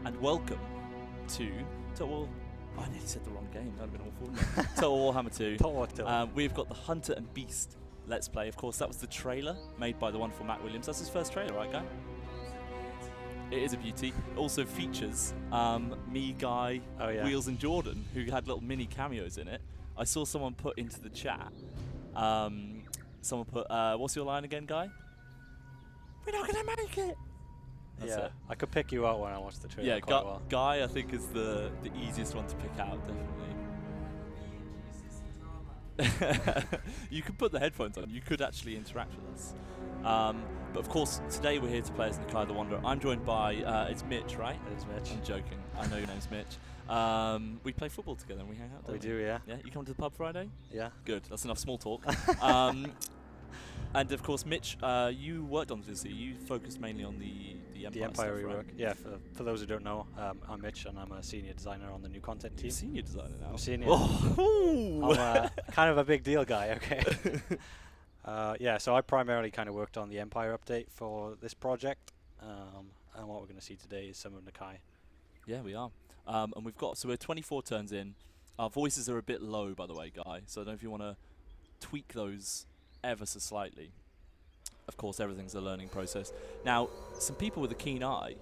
and welcome to all. I nearly said the wrong game. That would have been awful. Wouldn't it? Total Warhammer 2. We've got the Hunter and Beast Let's Play. Of course, that was the trailer made by the wonderful Matt Williams. That's his first trailer, right, Guy? It is a beauty. It also features me, Guy, Wheels, and Jordan, who had little mini cameos in it. I saw someone put into the chat. Someone put, "What's your line again, Guy?" We're not gonna make it. That's it. I could pick you out when I watched the trailer. Yeah, Guy, I think is the easiest one to pick out, definitely. You could put the headphones on. You could actually interact with us. But of course, today we're here to play as Nakai the Wanderer. I'm joined by it's Mitch, right? It is Mitch. I'm joking. I know your name's Mitch. We play football together and we hang out. We do, yeah. Yeah. You come to the pub Friday? Yeah. Good. That's enough small talk. And of course, Mitch, you worked on this. You focused mainly on the Empire rework. Right? Yeah. For those who don't know, I'm Mitch and I'm a senior designer on the new content team. You're senior designer now. I'm senior. Oh. I'm kind of a big deal guy. Okay. Yeah. So I primarily kind of worked on the Empire update for this project, and what we're going to see today is some of Nakai. Yeah, we are. And we're 24 turns in. Our voices are a bit low, by the way, Guy. So I don't know if you want to tweak those ever so slightly. Of course, everything's a learning process. Now, some people with a keen eye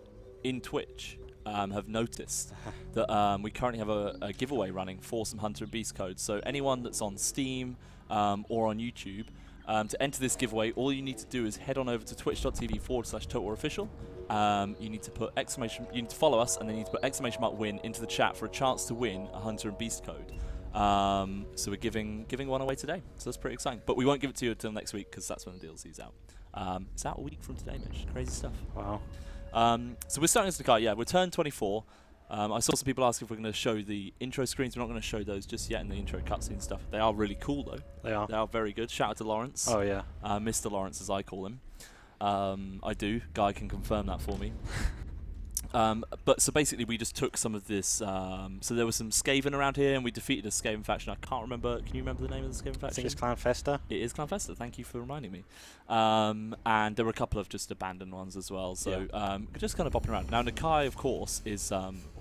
in Twitch have noticed that we currently have a giveaway running for some Hunter and Beast codes. So anyone that's on Steam or on YouTube, to enter this giveaway, all you need to do is head on over to twitch.tv/TotalWarOfficial. You need to put you need to follow us, and then you need to put !win into the chat for a chance to win a Hunter and Beast code. So we're giving one away today, so that's pretty exciting. But we won't give it to you until next week because that's when the DLC's out. It's out a week from today, Mitch. Crazy stuff. Wow. So we're starting as Nakai. Yeah, we're turn 24. I saw some people ask if we're going to show the intro screens. We're not going to show those just yet in the intro cutscene stuff. They are really cool, though. They are. They are very good. Shout out to Lawrence. Oh, yeah. Mr. Lawrence, as I call him. I do. Guy can confirm that for me. But so basically we just took some of this, so there was some Skaven around here and we defeated a Skaven faction. I can't remember, can you remember the name of the Skaven faction? I think it's Clan Festa. It is Clan Festa, thank you for reminding me. And there were a couple of just abandoned ones as well, so just kind of bopping around. Now Nakai, of course, is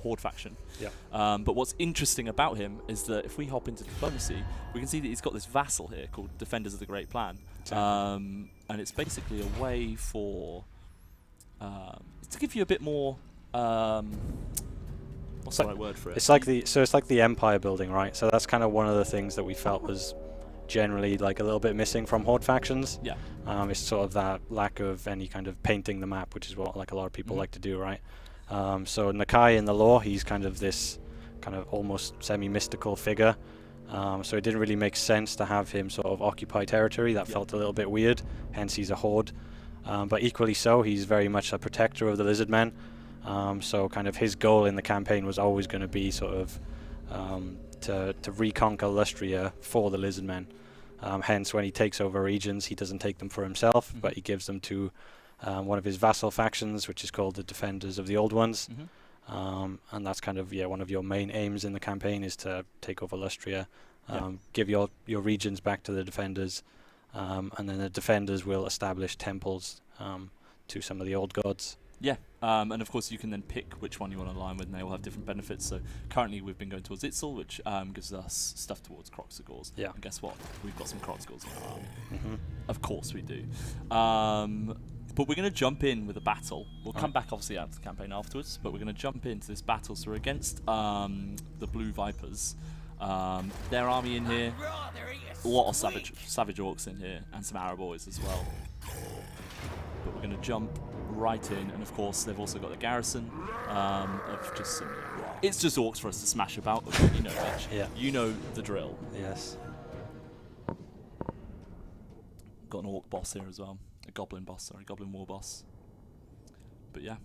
Horde faction. Yeah. But what's interesting about him is that if we hop into diplomacy, we can see that he's got this vassal here called Defenders of the Great Plan. Exactly. And it's basically a way for, to give you a bit more, what's the right word for it? It's like the empire building, right? So that's kind of one of the things that we felt was generally like a little bit missing from Horde factions. Yeah. It's sort of that lack of any kind of painting the map, which is what like a lot of people like to do, right? So Nakai in the lore, he's kind of this kind of almost semi-mystical figure. So it didn't really make sense to have him sort of occupy territory. That felt a little bit weird. Hence, he's a Horde. But equally so, he's very much a protector of the Lizard Men. So kind of his goal in the campaign was always going to be sort of to reconquer Lustria for the Lizard Men. Hence, when he takes over regions, he doesn't take them for himself, but he gives them to one of his vassal factions, which is called the Defenders of the Old Ones. And that's kind of one of your main aims in the campaign is to take over Lustria, give your regions back to the Defenders, and then the Defenders will establish temples to some of the old gods. Yeah, and of course you can then pick which one you want to align with, and they all have different benefits. So currently we've been going towards Itzel, which gives us stuff towards Kroxigors. Yeah. And guess what? We've got some Kroxigors in our army. Mhm. Of course we do. But we're going to jump in with a battle. We'll come back obviously out to the campaign afterwards, but we're going to jump into this battle. So we're against the Blue Vipers. Their army in here. A lot of savage orcs in here, and some Arab boys as well. But we're going to jump right in, and of course they've also got the garrison of just some. It's just orcs for us to smash about. You know, Mitch. Yeah. You know the drill. Yes. Got an orc boss here as well. A goblin boss, sorry, goblin war boss. But yeah,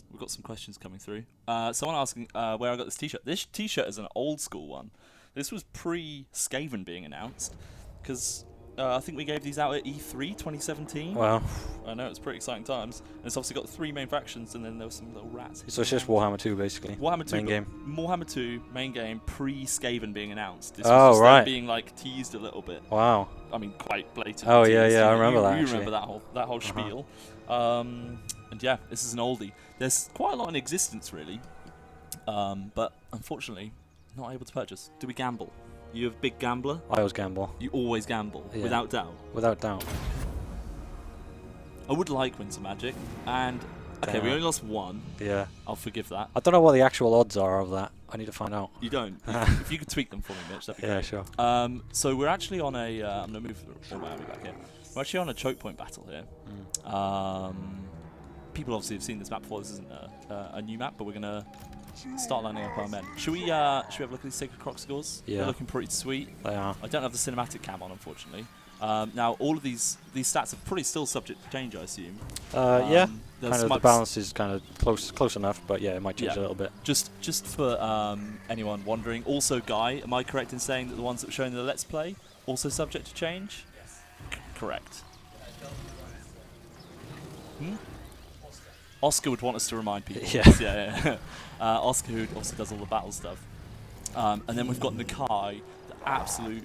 we've got some questions coming through. Someone asking where I got this t-shirt. This t-shirt is an old school one. This was pre-Skaven being announced, because I think we gave these out at E3 2017. Wow. I know, it's pretty exciting times. And it's obviously got the 3 main factions, and then there were some little rats. So it's just Warhammer 2, basically. Warhammer 2 main game. Warhammer 2 main game pre-Skaven being announced. This Oh, was just right. them being like teased a little bit. Wow. I mean, quite blatant. Oh, yeah, teased. yeah, I You- remember you, that, You actually. remember that whole spiel. And yeah, this is an oldie. There's quite a lot in existence, really, but unfortunately, not able to purchase. Do we gamble? You a big gambler? I always gamble. You always gamble, Yeah. without doubt. Without doubt. I would like Winter Magic, and okay, we Damn. only lost 1. Yeah. I'll forgive that. I don't know what the actual odds are of that. I need to find out. You don't. If you could tweak them for me, Mitch, that'd be Yeah, great. sure. So we're actually on a. I'm gonna move all my army back here. We're actually on a choke point battle here. People obviously have seen this map before. This isn't a new map, but we're gonna start lining up our men. Should we have a look at these Sacred Croc scores? Yeah. They're looking pretty sweet. They are. I don't have the cinematic cam on, unfortunately. Now, all of these stats are pretty still subject to change, I assume. Yeah. There's Kind of the balance is kind of close enough, but yeah, it might change a little bit. Just for anyone wondering, also Guy, am I correct in saying that the ones that were shown in the Let's Play also subject to change? Yes. Correct. Oscar would want us to remind people. Yeah. yeah. Oscar, who obviously does all the battle stuff. And then we've got Nakai, the absolute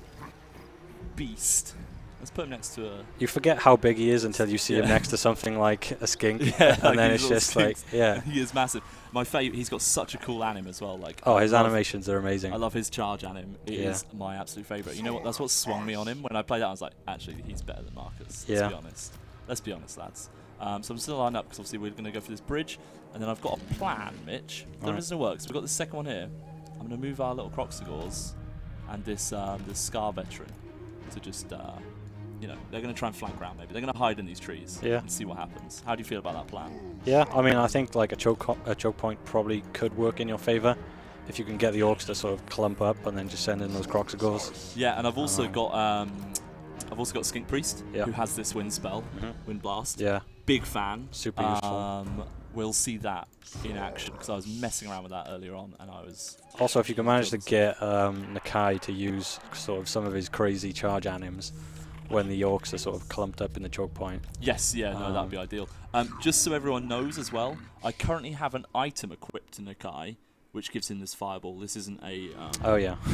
beast. Let's put him next to a... You forget how big he is until you see him next to something like a skink, Yeah, and then these it's little just like, skinks. yeah. He is massive. My favourite, he's got such a cool anim as well. Like, Oh, I his love- animations are amazing. I love his charge anim. It Yeah. is my absolute favourite. You know what? That's what swung me on him. When I played that, I was like, actually, he's better than Marcus. Yeah. Let's be honest. Let's be honest, lads. So I'm still lined up because obviously we're going to go for this bridge. And then I've got a plan, Mitch. There Right. is no work. So we've got the second one here. I'm going to move our little Croxagores and this Scar Veteran to just, you know, they're going to try and flank around maybe. They're going to hide in these trees and see what happens. How do you feel about that plan? Yeah, I mean, I think like a choke point probably could work in your favour if you can get the orcs to sort of clump up and then just send in those Croxagores. Yeah, and I've also got Skink Priest who has this wind spell, Wind Blast. Yeah. Big fan. Super useful. We'll see that in action because I was messing around with that earlier on, and I was. Also, if you can manage to get Nakai to use sort of some of his crazy charge anims when the orcs are sort of clumped up in the choke point. Yes, yeah, no, that'd be ideal. Just so everyone knows as well, I currently have an item equipped to Nakai, which gives him this fireball. This isn't a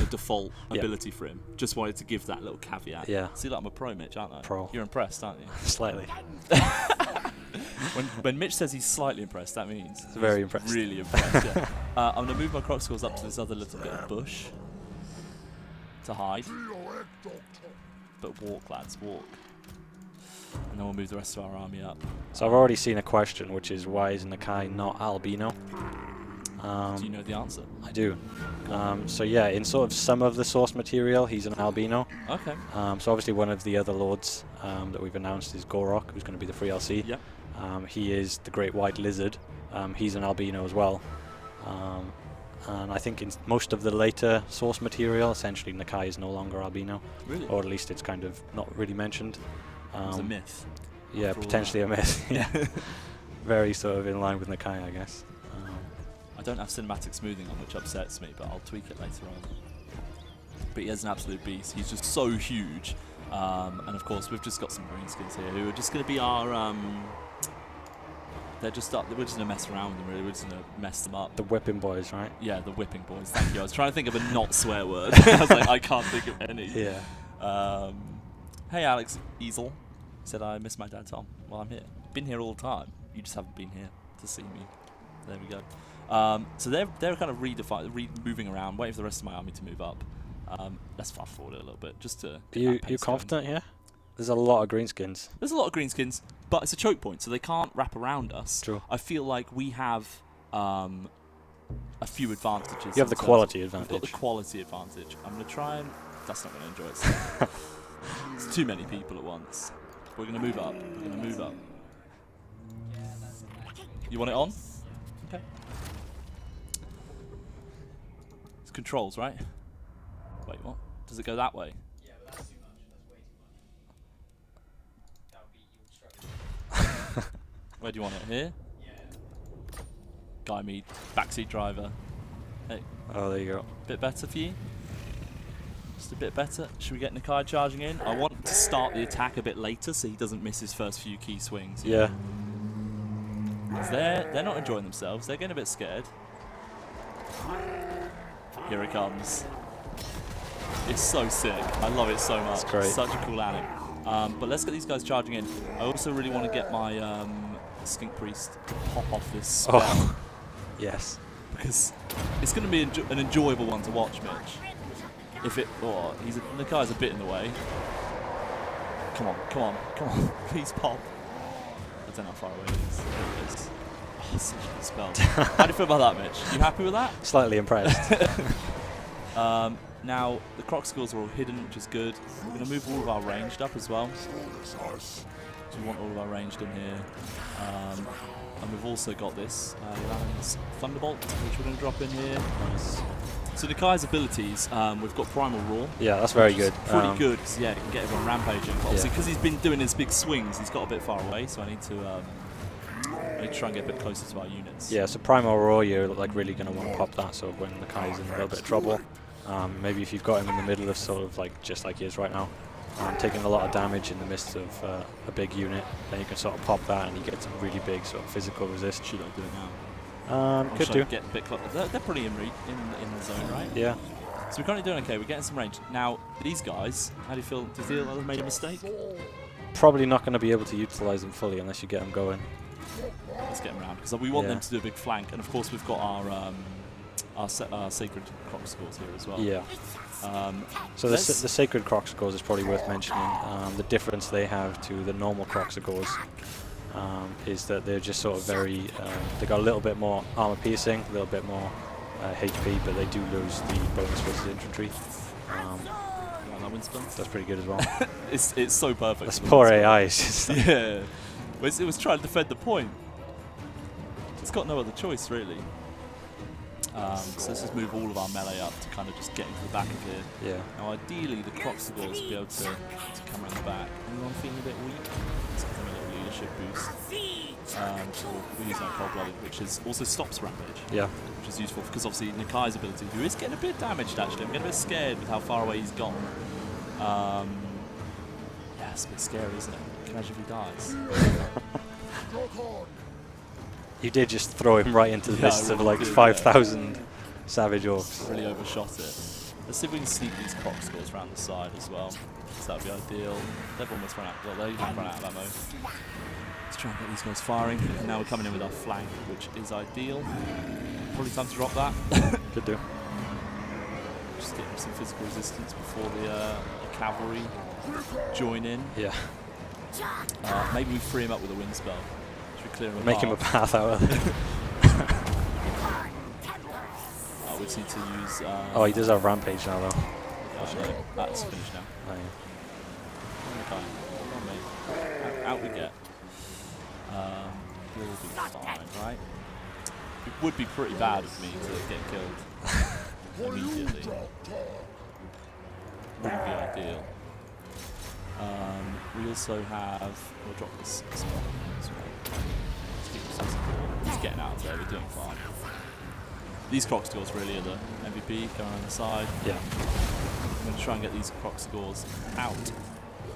default ability for him. Just wanted to give that little caveat. Yeah. See, like I'm a pro, Mitch, aren't I? Pro. You're impressed, aren't you? Slightly. When Mitch says he's slightly impressed, that means he's very impressed. Really impressed. Yeah. I'm gonna move my Croxagores up to this other little bit of bush to hide. But walk, lads, walk. And then we'll move the rest of our army up. So I've already seen a question, which is why is Nakai not albino? Do you know the answer? I do. So yeah, in sort of some of the source material, he's an albino. Okay. So obviously one of the other lords that we've announced is Gorok, who's going to be the free LC. Yeah. He is the Great White Lizard. He's an albino as well. And I think in most of the later source material, essentially Nakai is no longer albino. Really? Or at least it's kind of not really mentioned. It's a myth. Yeah, potentially a myth. Yeah. Very sort of in line with Nakai, I guess. I don't have cinematic smoothing on, which upsets me, but I'll tweak it later on. But he is an absolute beast. He's just so huge. And of course, we've just got some greenskins here who are just going to be our... we're just going to mess around with them, really. We're just going to mess them up. The whipping boys, right? Yeah, the whipping boys. Thank you. I was trying to think of a not swear word. I was like, I can't think of any. Yeah. Hey, Alex Easel. Said I miss my dad, Tom. Well, I'm here. Been here all the time. You just haven't been here to see me. There we go. So they're kind of moving around, waiting for the rest of my army to move up. Let's fast forward it a little bit, just to. You confident here? There's a lot of greenskins. There's a lot of greenskins, but it's a choke point, so they can't wrap around us. True. I feel like we have a few advantages. You have the quality advantage. We've got the quality advantage. I'm going to try and... That's not going to enjoy itself. It's too many people at once. We're going to move up. We're going to move up. You want it on? Okay. It's controls, right? Wait, what? Does it go that way? Yeah, but that's too much. That's way too much. That would be... You would struggle. Where do you want it? Here? Yeah. Guy me, backseat driver. Hey, Oh, there you go. bit better for you? Just a bit better. Should we get Nakai charging in? I want to start the attack a bit later so he doesn't miss his first few key swings. Yeah. 'Cause they're not enjoying themselves. They're getting a bit scared. Here it comes. It's so sick. I love it so much. It's great. Such a cool anime. But let's get these guys charging in. I also really want to get my Skink Priest to pop off this spell. Oh. Yes. Because it's going to be an enjoyable one to watch, Mitch. If it, Nakai's a bit in the way. Come on, come on, come on! Please pop. I don't know how far away it is. There it is. Oh, such a good spell. How do you feel about that, Mitch? You happy with that? Slightly impressed. Now the Crocscores are all hidden, which is good. We're going to move all of our ranged up as well. So we want all of our ranged in here. And we've also got this Lan's Thunderbolt, which we're going to drop in here. Nice. So Nakai's abilities, we've got Primal Roar. Yeah, that's very good. Pretty good, because yeah, you can get everyone rampaging. But obviously, Yeah. because he's been doing his big swings, he's got a bit far away, so I need to try and get a bit closer to our units. Yeah, so Primal Roar, you're like really going to want to pop that, so when Nakai's in a little bit of trouble. Maybe if you've got him in the middle of sort of like, just like he is right now, taking a lot of damage in the midst of a big unit, then you can sort of pop that and you get some really big sort of physical resist. Should I do it now? Could do. Get a bit closer. They're pretty in the zone, right? Yeah. So we're currently doing okay. We're getting some range. Now, these guys, how do you feel? Do you feel like they've made a mistake? Probably not going to be able to utilize them fully unless you get them going. Let's get them around, because we want Yeah. them to do a big flank. And of course, we've got our Sacred Crocscores here as well. Yeah. So the Sacred Crocscores is probably worth mentioning. The difference they have to the normal Crocscores is that they're just sort of very, they got a little bit more armor piercing, a little bit more HP, but they do lose the bonus versus infantry. That wind spell? That's pretty good as well. It's so perfect. That's poor AI. It's just like Yeah. It was trying to defend the point. It's got no other choice, really. So let's just move all of our melee up to kind of just get into the back of here. yeah. Now, ideally, the Crocscores will be able to come around the back. Anyone feeling a bit weak? Let's give them a little leadership boost. We'll use our Cold-Blooded, which also stops Rampage. Yeah. Which is useful, because obviously Nakai's ability, who is getting a bit damaged actually. I'm getting a bit scared with how far away he's gone. Yeah, it's a bit scary, isn't it? Can you imagine if he dies? You did just throw him right into the Yeah, I midst of really like did, 5,000 savage orcs. Really overshot it. Let's see if we can sneak these Crocscores around the side as well. So that would be ideal. They've almost run out. Well, they've run out of ammo. Let's try and get these guys firing. And now we're coming in with our flank, which is ideal. Probably time to drop that. Could do. Just get some physical resistance before the cavalry join in. Yeah. Maybe we free him up with a wind spell. Should we clear him Make him a apart? path out of it. We just need to use... Oh, he does have rampage now though. no, that's finished now. Oh, yeah. Okay. Hold on, mate. Out we get. We'll be fine, right? It would be pretty bad of me to get killed immediately. Wouldn't be ideal. We also have... We'll drop this spell as well. Let's keep some support. He's getting out of there. We're doing fine. These Crocscores really are the MVP, going on the side. Yeah. I'm going to try and get these Crocscores out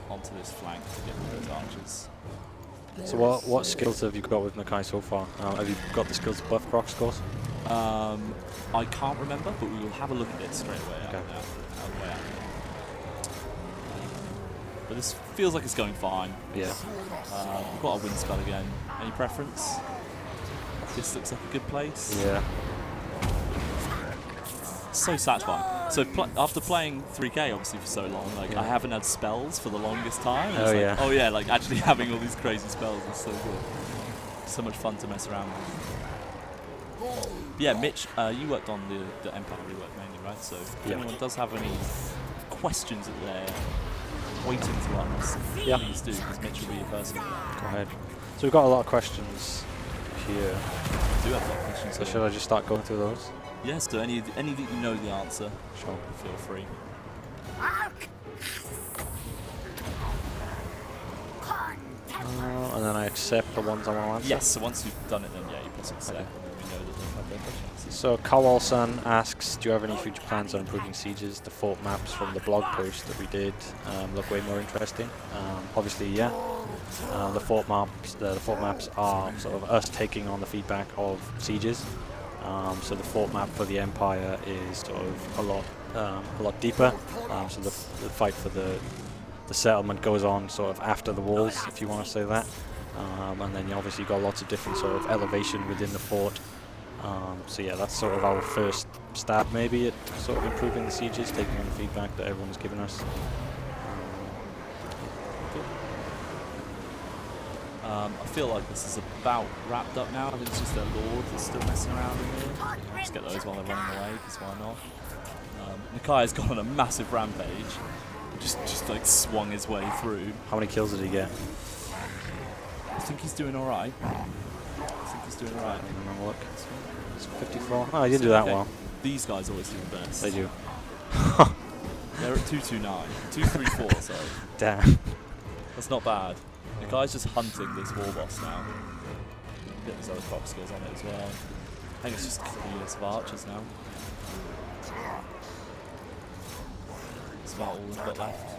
onto this flank to get rid of those archers. So what skills have you got with Nakai so far? Have you got the skills to buff Crocscores? I can't remember, but we will have a look at it straight away. Okay. Out of the way out. But this feels like it's going fine. Yeah. We've got our wind spell again. Any preference? This looks like a good place. Yeah. So satisfying. So after playing 3K obviously for so long, like Yeah. I haven't had spells for the longest time. It's Oh, like, yeah. oh yeah, like actually having all these crazy spells is so good. So much fun to mess around with. Yeah, Mitch, you worked on the Empire rework mainly, right? So if Yeah. anyone does have any questions that they're waiting to ask, Yeah. please do, because Mitch will be your person. Go ahead. So we've got a lot of questions here. I do have a lot of questions. So here. should I just start going through those? Yes, so any that you know the answer, Sure. feel free. And then I accept the ones I want to answer? Yes, so once you've done it, then yeah, you press accept. Okay. And then know that they've had their best chances. So Kowal-san asks, do you have any future plans on improving sieges? The fort maps from the blog post that we did look way more interesting. Obviously, yeah. The fort maps are sort of us taking on the feedback of sieges. So the fort map for the Empire is sort of a lot deeper. So the fight for the settlement goes on sort of after the walls, if you want to say that. And then you obviously got lots of different sort of elevation within the fort. So yeah, that's sort of our first stab maybe at sort of improving the sieges, taking on the feedback that everyone's given us. I feel like this is about wrapped up now. I think it's just their lord that's still messing around in here. Just get those while they're running away, because why not? Nakai has gone on a massive rampage. Just like swung his way through. How many kills did he get? I think he's doing alright. Have a look. It's 54. Oh, he didn't do that well. These guys always do the best. They do. They're at 229. 234, sorry. Damn. That's not bad. The guy's just hunting this war boss now. Get these other crop skills on it as well. I think it's just a couple units of archers now. That's about all we've got left.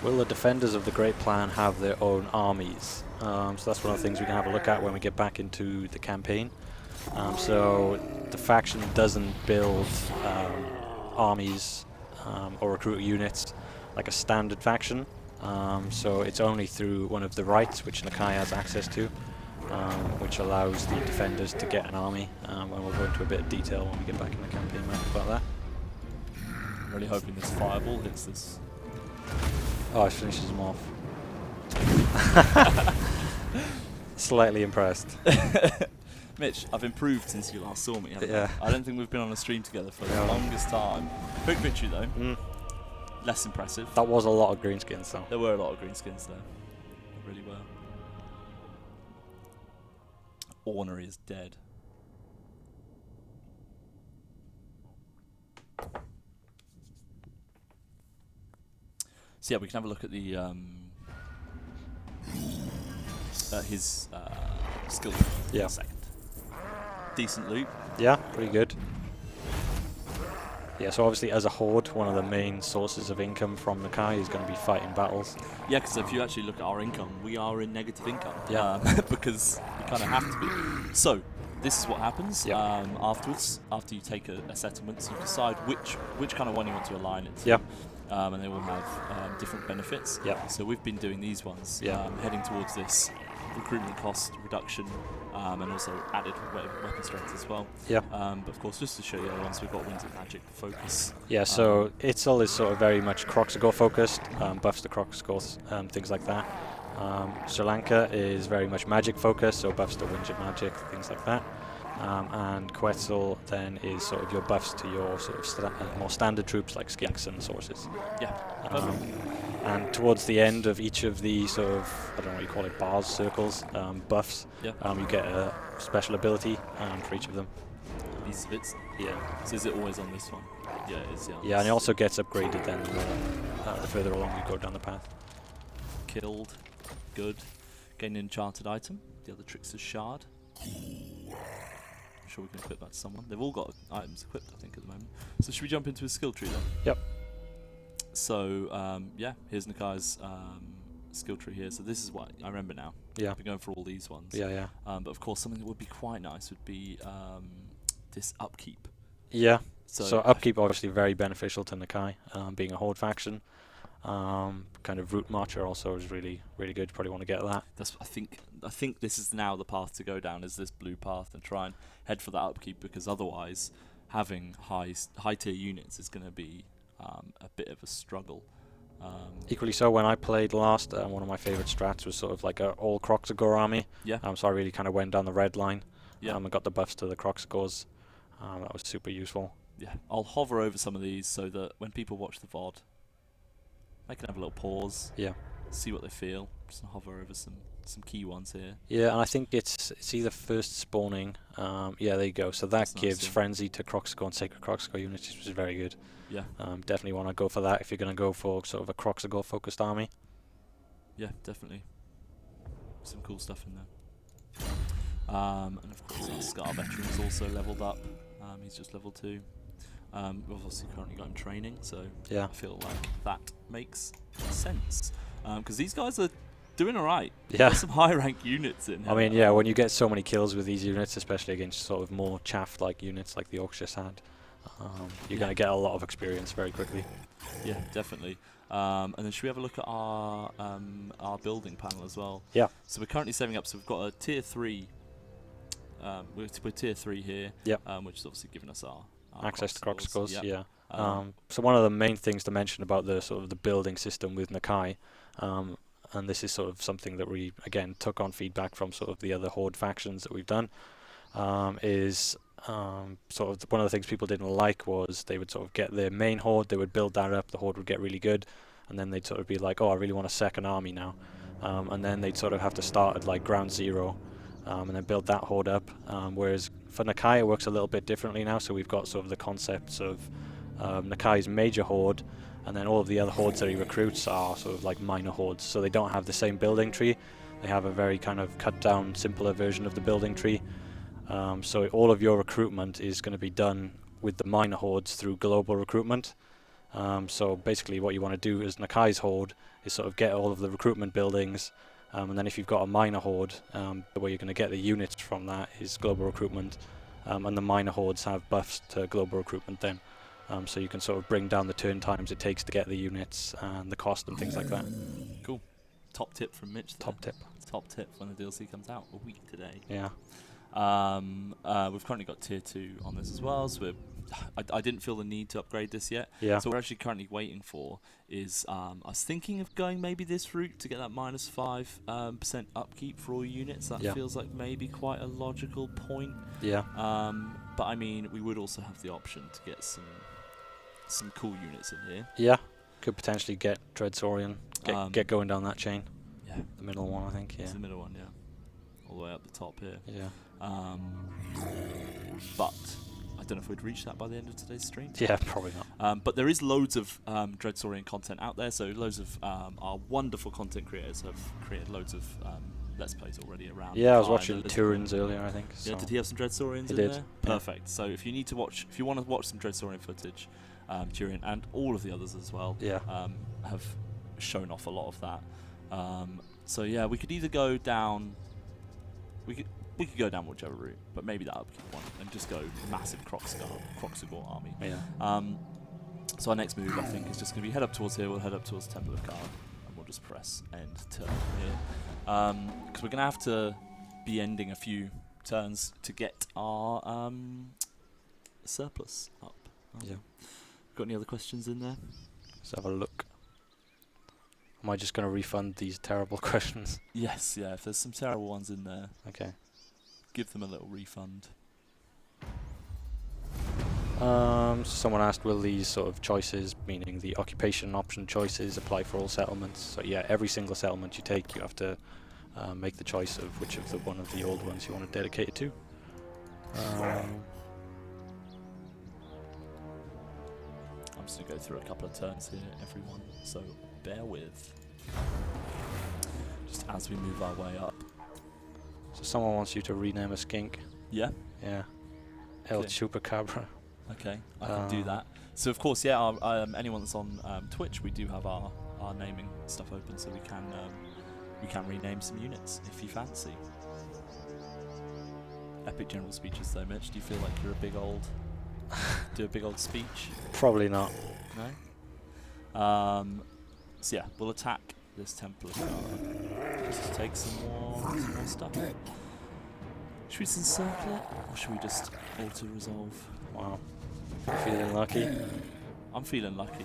Will the defenders of the Great Plan have their own armies? So that's one of the things we can have a look at when we get back into the campaign. So the faction doesn't build armies or recruit units like a standard faction. So it's only through one of the rights, which Nakai has access to, which allows the defenders to get an army. And we'll go into a bit of detail when we get back in the campaign map about that. I'm really hoping this fireball hits this. Oh, it finishes them off. Slightly impressed. Mitch, I've improved since you last saw me, haven't Yeah. I don't think we've been on a stream together for the No. longest time. Quick victory though. Mm. Less impressive. That was a lot of greenskins, though. There were a lot of green skins there. There really were. Ornery is dead. So yeah, we can have a look at the his skill tree in Yeah. a second. Decent loot. Yeah, pretty good. Yeah, so obviously as a horde, one of the main sources of income from Nakai is going to be fighting battles. Yeah, because if you actually look at our income, we are in negative income. Yeah. Because we kind of have to be. So this is what happens Yeah. afterwards. After you take a settlement, so you decide which kind of one you want to align it to. Yeah. And they will have different benefits. Yeah. So we've been doing these ones, Yeah. heading towards this recruitment cost reduction, and also added weapon strength as well. Yeah. But of course, just to show you the other ones, we've got Winds of Magic focus. Yeah, so Itzel is sort of very much Kroxagor focused, buffs to Kroxagors, things like that. Sri Lanka is very much magic focused, so buffs to Winds of Magic, things like that. And Quetzal then is sort of your buffs to your sort of more standard troops like skinks and sources. Yeah. And towards the end of each of the sort of, I don't know what you call it, bars, circles, buffs, Yeah. you get a special ability for each of them. These bits. Yeah. So is it always on this one? Yeah, it is. Yeah. Yeah, and it also gets upgraded then the further along you go down the path. Killed. Good. Gain an enchanted item. The other Trickster's Shard. I'm sure we can equip that to someone. They've all got items equipped, I think, at the moment. So should we jump into his skill tree then? Yep. So, yeah, here's Nakai's skill tree here. So this is what I remember now. Yeah. I've been going for all these ones. Yeah, yeah. But of course, something that would be quite nice would be this upkeep. Yeah. So, So upkeep obviously very beneficial to Nakai, being a horde faction. Kind of route marcher also is really good. You probably want to get that. That's I think this is now the path to go down, is this blue path, and try and head for that upkeep, because otherwise having high tier units is going to be a bit of a struggle. Equally so, when I played last, one of my favourite strats was sort of like a all Kroxagor army. Yeah. So I really kind of went down the red line. Yeah. And got the buffs to the Kroxagors. That was super useful. Yeah. I'll hover over some of these so that when people watch the VOD, they can have a little pause. Yeah. See what they feel. Just hover over some key ones here. Yeah, and I think it's either first spawning. Yeah, there you go. So that That's nice, gives yeah. frenzy to Kroxagor and Sacred Kroxagor units, which is very good. Yeah. Definitely want to go for that if you're going to go for sort of a Kroxagor focused army. Yeah, definitely. Some cool stuff in there. And of course our Scar veteran's also leveled up. He's just level 2. We've obviously currently got him training, so Yeah. I feel like that makes sense. Because these guys are doing alright. Yeah. Got some high rank units in here. I mean, yeah, when you get so many kills with these units, especially against sort of more chaff-like units like the Orcs just had, you're going to get a lot of experience very quickly. Yeah, definitely. And then should we have a look at our building panel as well? Yeah. So we're currently saving up. So we've got a tier 3. We're tier 3 here. Yep. Which is obviously giving us our Access to croc scores, Yep. yeah. So one of the main things to mention about the sort of the building system with Nakai, and this is sort of something that we again took on feedback from sort of the other Horde factions that we've done, is sort of one of the things people didn't like was they would sort of get their main Horde, they would build that up, the Horde would get really good, and then they'd sort of be like, oh, I really want a second army now, and then they'd sort of have to start at like ground zero, and then build that Horde up, whereas for Nakai it works a little bit differently now, so we've got sort of the concepts of Nakai's major Horde, and then all of the other Hordes that he recruits are sort of like minor Hordes, so they don't have the same building tree, they have a very kind of cut down, simpler version of the building tree. So all of your recruitment is going to be done with the minor Hordes through global recruitment. So basically what you want to do as Nakai's Horde is sort of get all of the recruitment buildings, and then if you've got a minor Horde, the way you're going to get the units from that is global recruitment, and the minor Hordes have buffs to global recruitment then. So you can sort of bring down the turn times it takes to get the units and the cost and things like that. Cool. Top tip from Mitch there. Top tip. Top tip when the DLC comes out a week today. Yeah. We've currently got tier 2 on this as well, so I didn't feel the need to upgrade this yet. Yeah. So what we're actually currently waiting for is I was thinking of going maybe this route to get that -5% upkeep for all units. That Yeah. feels like maybe quite a logical point. Yeah. But I mean, we would also have the option to get some cool units in here. Yeah. Could potentially get Dreadsaurian, get going down that chain. Yeah. The middle one, I think. Yeah. It's the middle one, yeah. All the way up the top here. Yeah. But I don't know if we'd reach that by the end of today's stream. Yeah, probably not. But there is loads of Dreadsaurian content out there, so loads of our wonderful content creators have created loads of Let's Plays already around. Yeah, I was watching Tyrans earlier, I think. Yeah, So. did he have some Dreadsaurians in did, there? yeah. Perfect. So if you want to watch some Dreadsaurian footage, Tyrion and all of the others as well, Yeah. have shown off a lot of that. So yeah, we could either go down. We could go down whichever route, but maybe that upkeep one, and just go massive Croxagore army. Yeah. So our next move, I think, is just going to be head up towards here. We'll head up towards Temple of Guard, and we'll just press end turn here. Because we're going to have to be ending a few turns to get our surplus up. Yeah. Got any other questions in there? Let's have a look. Am I just going to refund these terrible questions? Yes, yeah. If there's some terrible ones in there, Okay. give them a little refund. Someone asked, will these sort of choices, meaning the occupation option choices, apply for all settlements? So yeah, every single settlement you take, you have to make the choice of which of one of the old ones you want to dedicate it to. I'm just going to go through a couple of turns here, everyone, so bear with. Just as we move our way up. So someone wants you to rename a skink. Yeah? Yeah. El Okay. Chupacabra. Okay, I can do that. So of course, yeah, anyone that's on Twitch, we do have our naming stuff open, so we can rename some units if you fancy. Epic general speeches though, Mitch. Do you feel like you're a big old do a big old speech? Probably not. No. So yeah, we'll attack this Temple of Guard. Just take some more stuff. Should we just encircle it, or should we just auto-resolve? Wow. You're feeling lucky. I'm feeling lucky.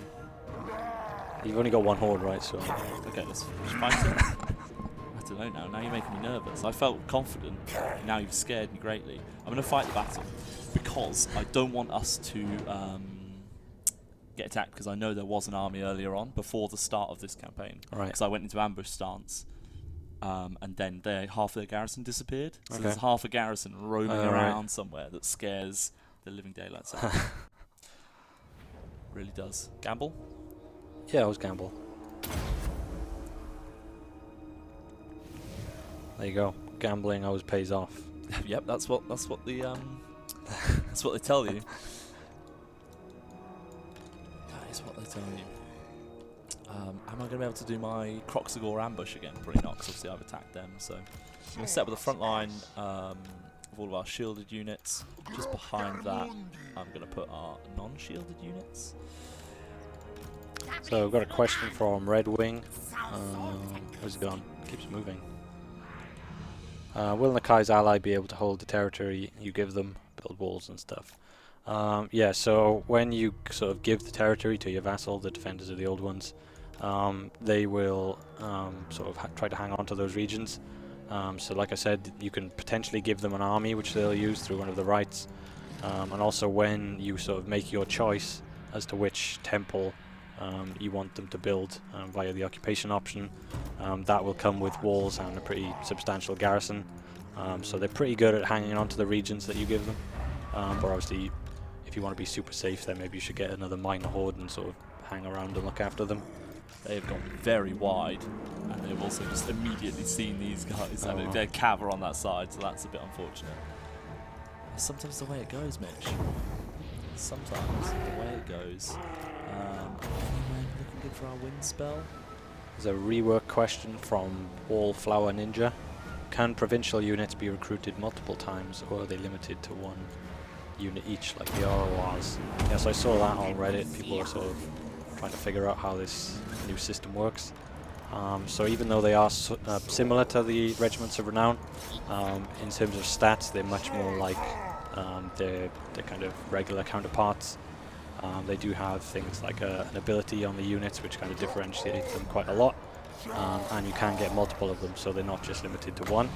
You've only got one horde, right? So. Okay, let's fight it. I don't know now. Now you're making me nervous. I felt confident. Now you've scared me greatly. I'm going to fight the battle because I don't want us to get attacked, because I know there was an army earlier on before the start of this campaign. Right. Because I went into ambush stance. And then half of their garrison disappeared. So Okay. there's half a garrison roaming Right. around somewhere that scares the living daylights out. Really does. Gamble? Yeah, I was gamble. There you go. Gambling always pays off. Yep, that's what the that's what they tell you. That is what they tell you. Am I going to be able to do my Croxagore ambush again? Probably not, 'cause obviously I've attacked them. So I'm going to set up with the front line of all of our shielded units. Just behind that, I'm going to put our non-shielded units. So we've got a question from Red Wing. Where's it gone? Keeps moving. Will Nakai's ally be able to hold the territory you give them, build walls and stuff? Yeah, so when you sort of give the territory to your vassal, the defenders of the old ones, they will sort of try to hang on to those regions. So like I said, you can potentially give them an army which they'll use through one of the rites. And also when you sort of make your choice as to which temple you want them to build via the occupation option, that will come with walls and a pretty substantial garrison. So they're pretty good at hanging on to the regions that you give them. But obviously, if you want to be super safe, then maybe you should get another minor horde and sort of hang around and look after them. They've gone very wide, and they've also just immediately seen these guys. I mean, they're cav are on that side, so that's a bit unfortunate. Sometimes the way it goes, Mitch. Sometimes the way it goes. Anyway, looking good for our wind spell. There's a rework question from Wallflower Ninja. Can provincial units be recruited multiple times, or are they limited to one unit each, like the RORs? Yes, I saw that on Reddit. People are sort of trying to figure out how this new system works. So even though they are similar to the Regiments of Renown, in terms of stats, they're much more like their kind of regular counterparts. They do have things like an ability on the units which kind of differentiate them quite a lot, and you can get multiple of them, so they're not just limited to one.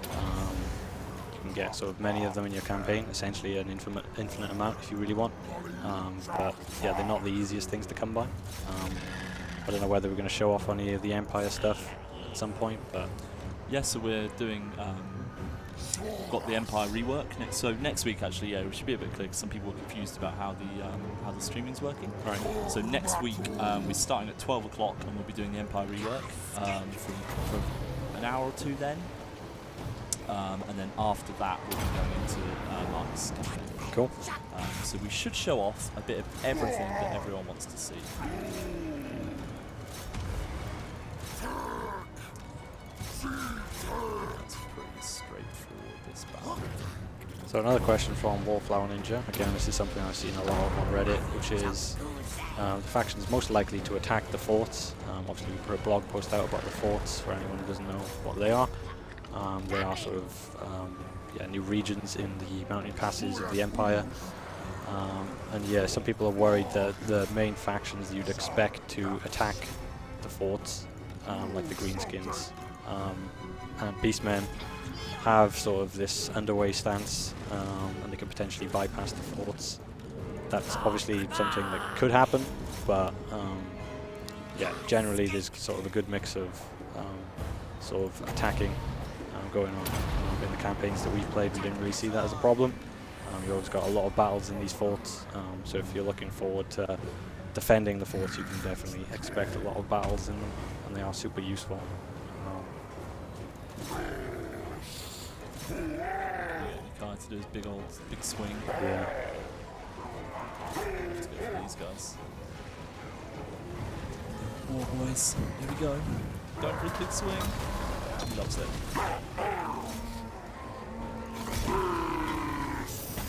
You can get sort of many of them in your campaign, essentially an infinite amount if you really want. But yeah, they're not the easiest things to come by. I don't know whether we're going to show off any of the Empire stuff at some point, but yeah, so we're doing got the Empire rework next. So next week, actually, yeah, we should be a bit clear, 'cause some people were confused about how the streaming's working. right. So next week we're starting at 12 o'clock, and we'll be doing the Empire rework for an hour or two then. And then after that, we'll be going into Mark's campaign. Cool. So we should show off a bit of everything that everyone wants to see. That's pretty straightforward, this battle. So another question from Wallflower Ninja. Again, this is something I've seen a lot on Reddit, which is the factions most likely to attack the forts. Obviously, we put a blog post out about the forts for anyone who doesn't know what they are. They are sort of new regions in the mountain passes of the Empire. And yeah, some people are worried that the main factions you'd expect to attack the forts, like the Greenskins and Beastmen, have sort of this underway stance, and they can potentially bypass the forts. That's obviously something that could happen, but yeah, generally there's sort of a good mix of sort of attacking going on in the campaigns that we've played. We didn't really see that as a problem. You've always got a lot of battles in these forts, so if you're looking forward to defending the forts, you can definitely expect a lot of battles in them, and they are super useful. Nakai to do his big swing. Yeah. Let's go for these guys. Oh boys, here we go. Going for his big swing. He loves it.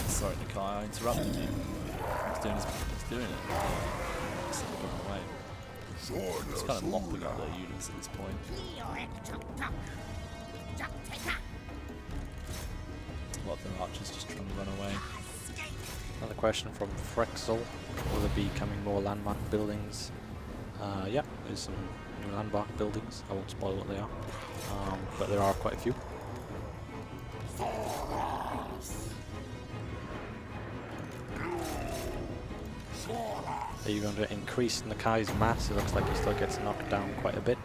Sorry, Nakai, I interrupted you. He's doing it. Just let it go away. He's kind of mopping up their units at this point. A lot of their archers just trying to run away. Another question from Frexel. Will there be coming more landmark buildings? Yeah, there's some new landmark buildings. I won't spoil what they are, but there are quite a few. Are you going to increase Nakai's mass? It looks like he still gets knocked down quite a bit.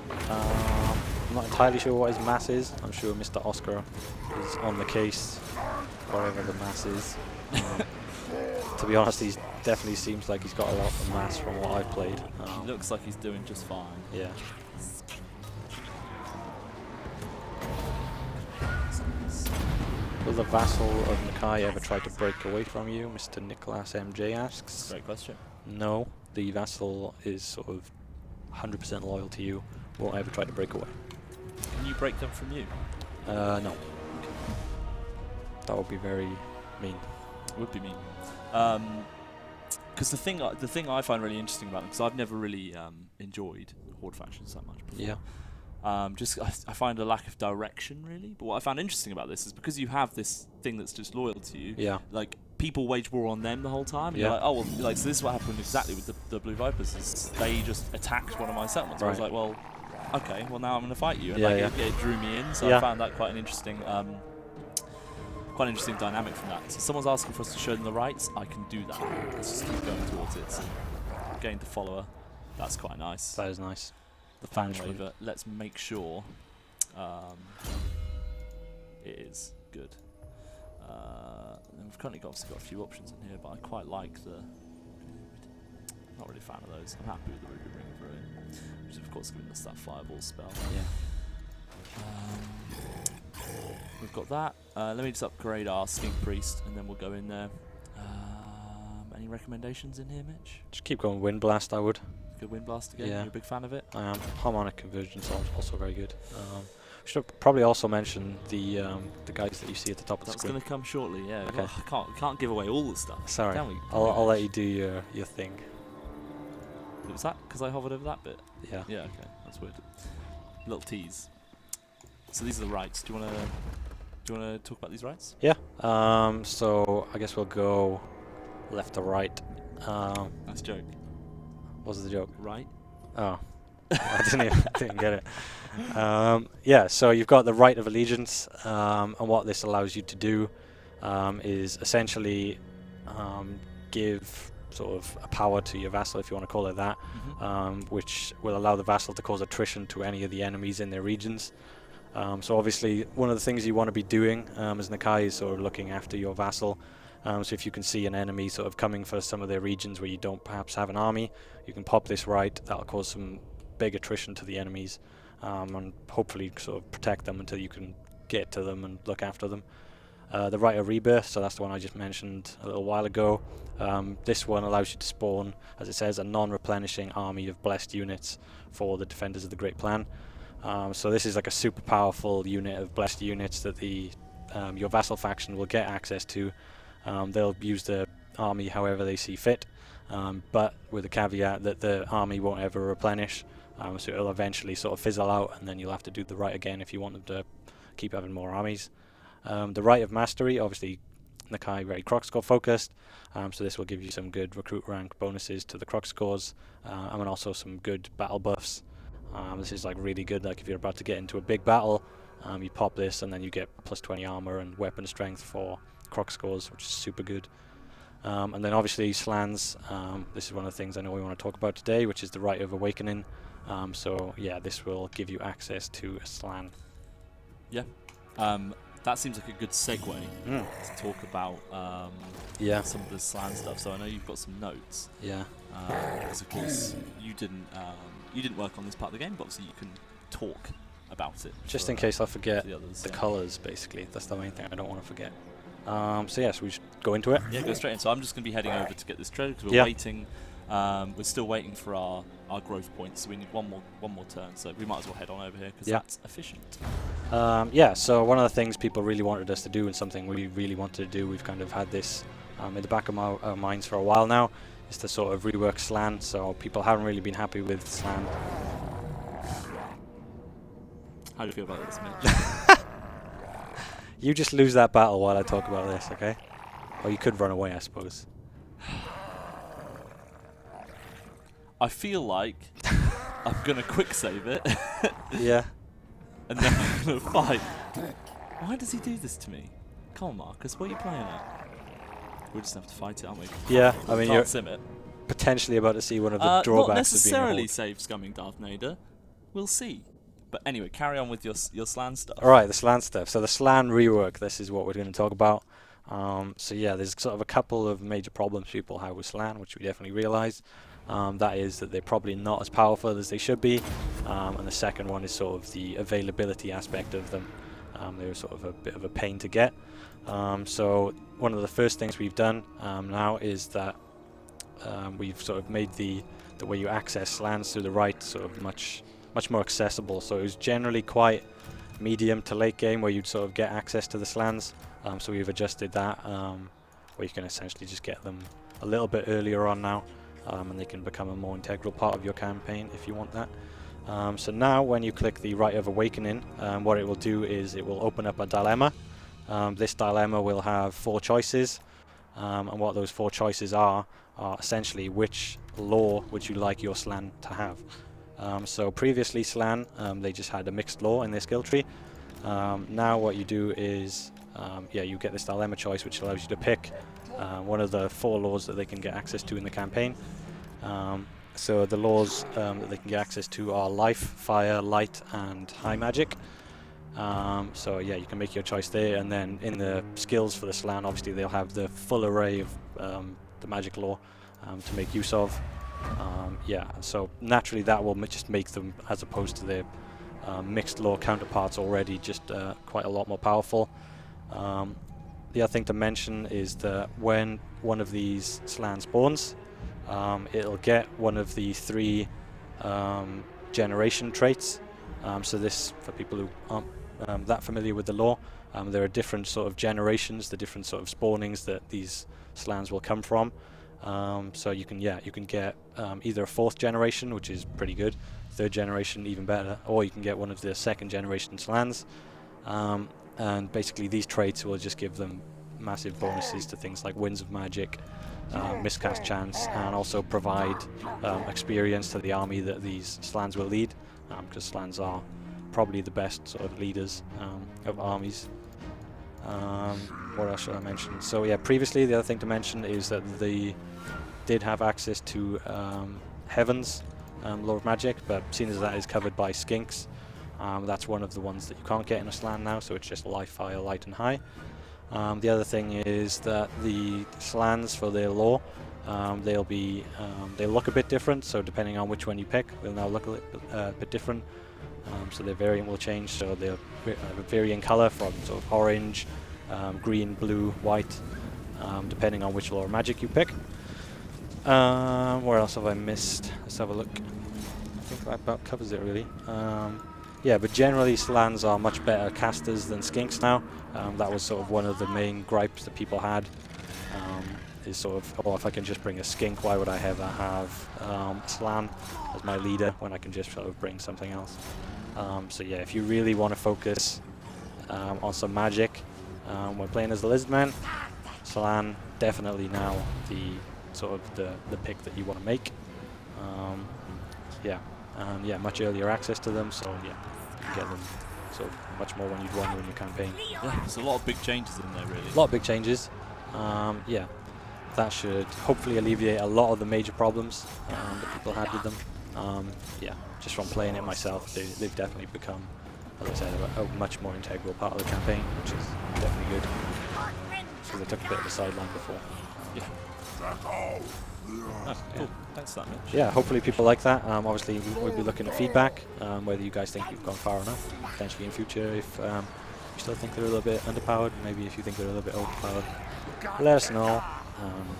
I'm not entirely sure what his mass is. I'm sure Mr. Oscar is on the case, whatever the mass is. To be honest, he definitely seems like he's got a lot of mass from what I've played. He looks like he's doing just fine. Yeah. Will the vassal of Nakai ever try to break away from you? Mr. Nicholas MJ asks. Great question. No, the vassal is sort of 100% loyal to you. Won't ever try to break away. Can you break them from you? No. That would be very mean. Would be mean. Because the thing I find really interesting about them, because I've never really enjoyed Horde factions that much before. Yeah. I find a lack of direction really. But what I found interesting about this is because you have this thing that's just loyal to you. Yeah. Like people wage war on them the whole time. And Yeah. you're like, oh well, like so this is what happened exactly with the Blue Vipers. Is they just attacked one of my settlements. I was like, well, okay, well now I'm going to fight you. And it drew me in. So I found that quite an interesting. Quite an interesting dynamic from that. So someone's asking for us to show them the rights. I can do that. Let's just keep going towards it. So gain the follower. That's quite nice. That is nice. The fan waver. Let's make sure it is good. And we've currently obviously got a few options in here, but I quite like the. Not really a fan of those. I'm happy with the Ruby Ring for it, which is of course giving us that fireball spell. Yeah. We've got that. Let me just upgrade our Skink Priest, and then we'll go in there. Any recommendations in here, Mitch? Just keep going Wind Blast, I would. Good Wind Blast again. Yeah. You're a big fan of it. I am. Harmonic Convergence is also very good. We should probably also mention the guys that you see at the top of the That's screen. going to come shortly. Yeah. Okay. Well, we can't give away all the stuff. Sorry. Can we? I'll let you do your thing. Was that because I hovered over that bit? Yeah. Yeah. Okay. That's weird. Little tease. So these are the rights. Do you want to talk about these rights? Yeah. So I guess we'll go left to right. Nice joke. What was the joke? Right. Oh, I didn't get it. Yeah. So you've got the right of allegiance, and what this allows you to do is essentially give sort of a power to your vassal, if you want to call it that, which will allow the vassal to cause attrition to any of the enemies in their regions. So obviously one of the things you want to be doing as Nakai is sort of looking after your vassal. So if you can see an enemy sort of coming for some of their regions where you don't perhaps have an army, you can pop this right. That'll cause some big attrition to the enemies, and hopefully sort of protect them until you can get to them and look after them. The Rite of Rebirth, so that's the one I just mentioned a little while ago. This one allows you to spawn, as it says, a non-replenishing army of blessed units for the defenders of the Great Plan. So this is like a super powerful unit of blessed units that your vassal faction will get access to. They'll use the army however they see fit, but with the caveat that the army won't ever replenish, so it'll eventually sort of fizzle out, and then you'll have to do the right again if you want them to keep having more armies. The Rite of Mastery, obviously Nakai very Croc score focused, so this will give you some good recruit rank bonuses to the Croc scores, and also some good battle buffs. This is like really good, like if you're about to get into a big battle, you pop this and then you get plus 20 armor and weapon strength for Croc scores, which is super good. And then obviously Slans, this is one of the things I know we want to talk about today, which is the Rite of Awakening. So yeah, this will give you access to a Slan. Yeah. That seems like a good segue to talk about some of the Slan stuff. So I know you've got some notes. Yeah. Because of course you didn't work on this part of the game, but obviously you can talk about it. Just in case I forget the others, the colours, basically. That's the main thing I don't want to forget. So yes, we should go into it. Yeah, go straight in. So I'm just going to be heading over to get this treasure because we're waiting. We're still waiting for our growth points, so we need one more turn. So we might as well head on over here because that's efficient. Yeah. So one of the things people really wanted us to do, and something we really wanted to do, we've kind of had this in the back of our minds for a while now, is to sort of rework Slan. So people haven't really been happy with Slan. How do you feel about this, Mitch? You just lose that battle while I talk about this, okay? Or you could run away, I suppose. I feel like I'm gonna quick save it. Yeah. And then I'm gonna fight. Why does he do this to me? Come on, Marcus, what are you playing at? We'll just have to fight it, aren't we? Yeah, I mean, you're sim it. potentially about to see one of the drawbacks not of being a necessarily horde. save Scumming Darth Vader. We'll see. But anyway, carry on with your Slan stuff. Alright, the Slan stuff. So the Slan rework, this is what we're going to talk about. So yeah, there's sort of a couple of major problems people have with Slan, which we definitely realise. That is that they're probably not as powerful as they should be. And the second one is sort of the availability aspect of them. They're sort of a bit of a pain to get. So one of the first things we've done now is that we've sort of made the way you access lands through the right sort of much more accessible. So it was generally quite medium to late game where you'd sort of get access to the slans. So we've adjusted that where you can essentially just get them a little bit earlier on now, and they can become a more integral part of your campaign if you want that. So now when you click the Rite of Awakening, what it will do is it will open up a dilemma. This dilemma will have 4 choices, and what those 4 choices are essentially which lore would you like your slan to have. So previously slan, they just had a mixed lore in their skill tree. Now what you do is you get this dilemma choice, which allows you to pick one of the 4 laws that they can get access to in the campaign. So the laws that they can get access to are life, fire, light, and high magic. So yeah, you can make your choice there, and then in the skills for the slan, obviously they'll have the full array of the magic lore to make use of. So naturally that will just make them, as opposed to their mixed lore counterparts already, just quite a lot more powerful. The other thing to mention is that when one of these slans spawns, it'll get one of the 3 generation traits. So this, for people who aren't that familiar with the lore, there are different sort of generations, the different sort of spawnings that these slans will come from. So you can get either a 4th generation, which is pretty good, 3rd generation even better, or you can get one of the 2nd generation slans. And basically these traits will just give them massive bonuses to things like Winds of Magic, miscast chance, and also provide experience to the army that these slans will lead, because slans are probably the best sort of leaders of armies. What else should I mention? So yeah, previously the other thing to mention is that they did have access to Heaven's Lore of Magic, but seeing as that is covered by Skinks, that's one of the ones that you can't get in a slan now, so it's just life, fire, light, and high. The other thing is that the slans for their lore, they'll look a bit different, so depending on which one you pick, they'll now look a bit different. So their variant will change, so they'll vary in color from sort of orange, green, blue, white, depending on which lore of magic you pick. Where else have I missed? Let's have a look. I think that about covers it really. Yeah, but generally slans are much better casters than skinks now. That was sort of one of the main gripes that people had. Is sort of, oh, if I can just bring a skink, why would I ever have a slan as my leader when I can just sort of bring something else? So yeah, if you really want to focus on some magic when playing as the Lizardman, slan definitely now the sort of the pick that you want to make. And yeah, much earlier access to them, so yeah, you can get them sort of much more when you'd want them in your campaign. Yeah, there's a lot of big changes in there, really. A lot of big changes. Yeah, that should hopefully alleviate a lot of the major problems that people had with them. Yeah, just from playing it myself, they've definitely become, as I said, a much more integral part of the campaign, which is definitely good. So they took a bit of a sideline before. Yeah. Oh, cool. Thanks for that, Mitch. Yeah, hopefully people like that. Obviously, we'll be looking at feedback, whether you guys think we've gone far enough, potentially in future. If you still think they're a little bit underpowered, maybe if you think they're a little bit overpowered, let us know.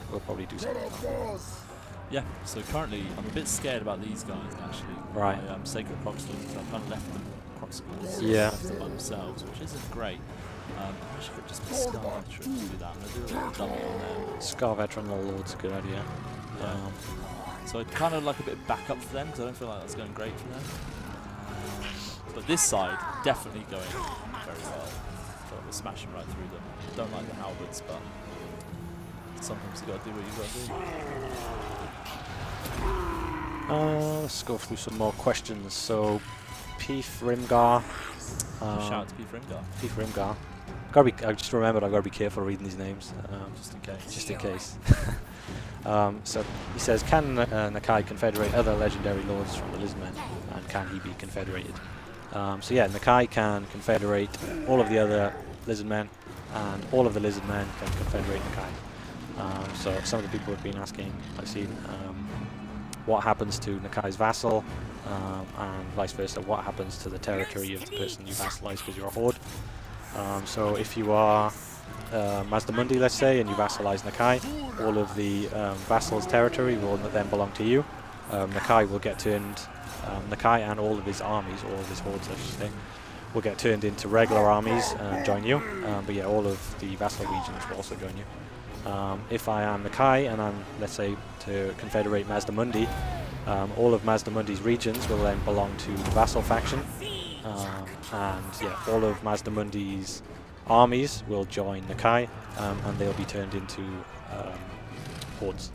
We'll probably do something. Yeah, so currently I'm a bit scared about these guys, actually. Right. My, Sacred Croxlings, I've kind of left them Croxlings, Yeah. left them by themselves, which isn't great. I wish I could just be Scar Veteran to do that. I'm going to do a little dummy on them. Scar Veteran Lord's a good idea. Yeah. So I'd kind of like a bit of backup for them, because I don't feel like that's going great for them. But this side, definitely going very well. So we're smashing right through them. Don't like the halberds, but sometimes you got to do what you got to do. Let's go through some more questions. So, Peef Rimgar. Shout out to Peef Rimgar. I just remembered I've got to be careful reading these names. Just in case. Just in case. So he says, can Nakai confederate other legendary lords from the Lizardmen, and can he be confederated? So yeah, Nakai can confederate all of the other Lizardmen, and all of the Lizardmen can confederate Nakai. So some of the people have been asking, I've seen, what happens to Nakai's vassal, and vice versa, what happens to the territory of the person you vassalize because you're a horde. So if you are Mazdamundi, let's say, and you vassalize Nakai, all of the vassals' territory will then belong to you. Nakai will get turned, Nakai and all of his armies, all of his hordes, I should say, will get turned into regular armies and join you. But yeah, all of the vassal regions will also join you. If I am Nakai and I'm, let's say, to confederate Mazdamundi, all of Mazdamundi's regions will then belong to the vassal faction. And yeah, all of Mazdamundi's armies will join Nakai, and they'll be turned into hordes.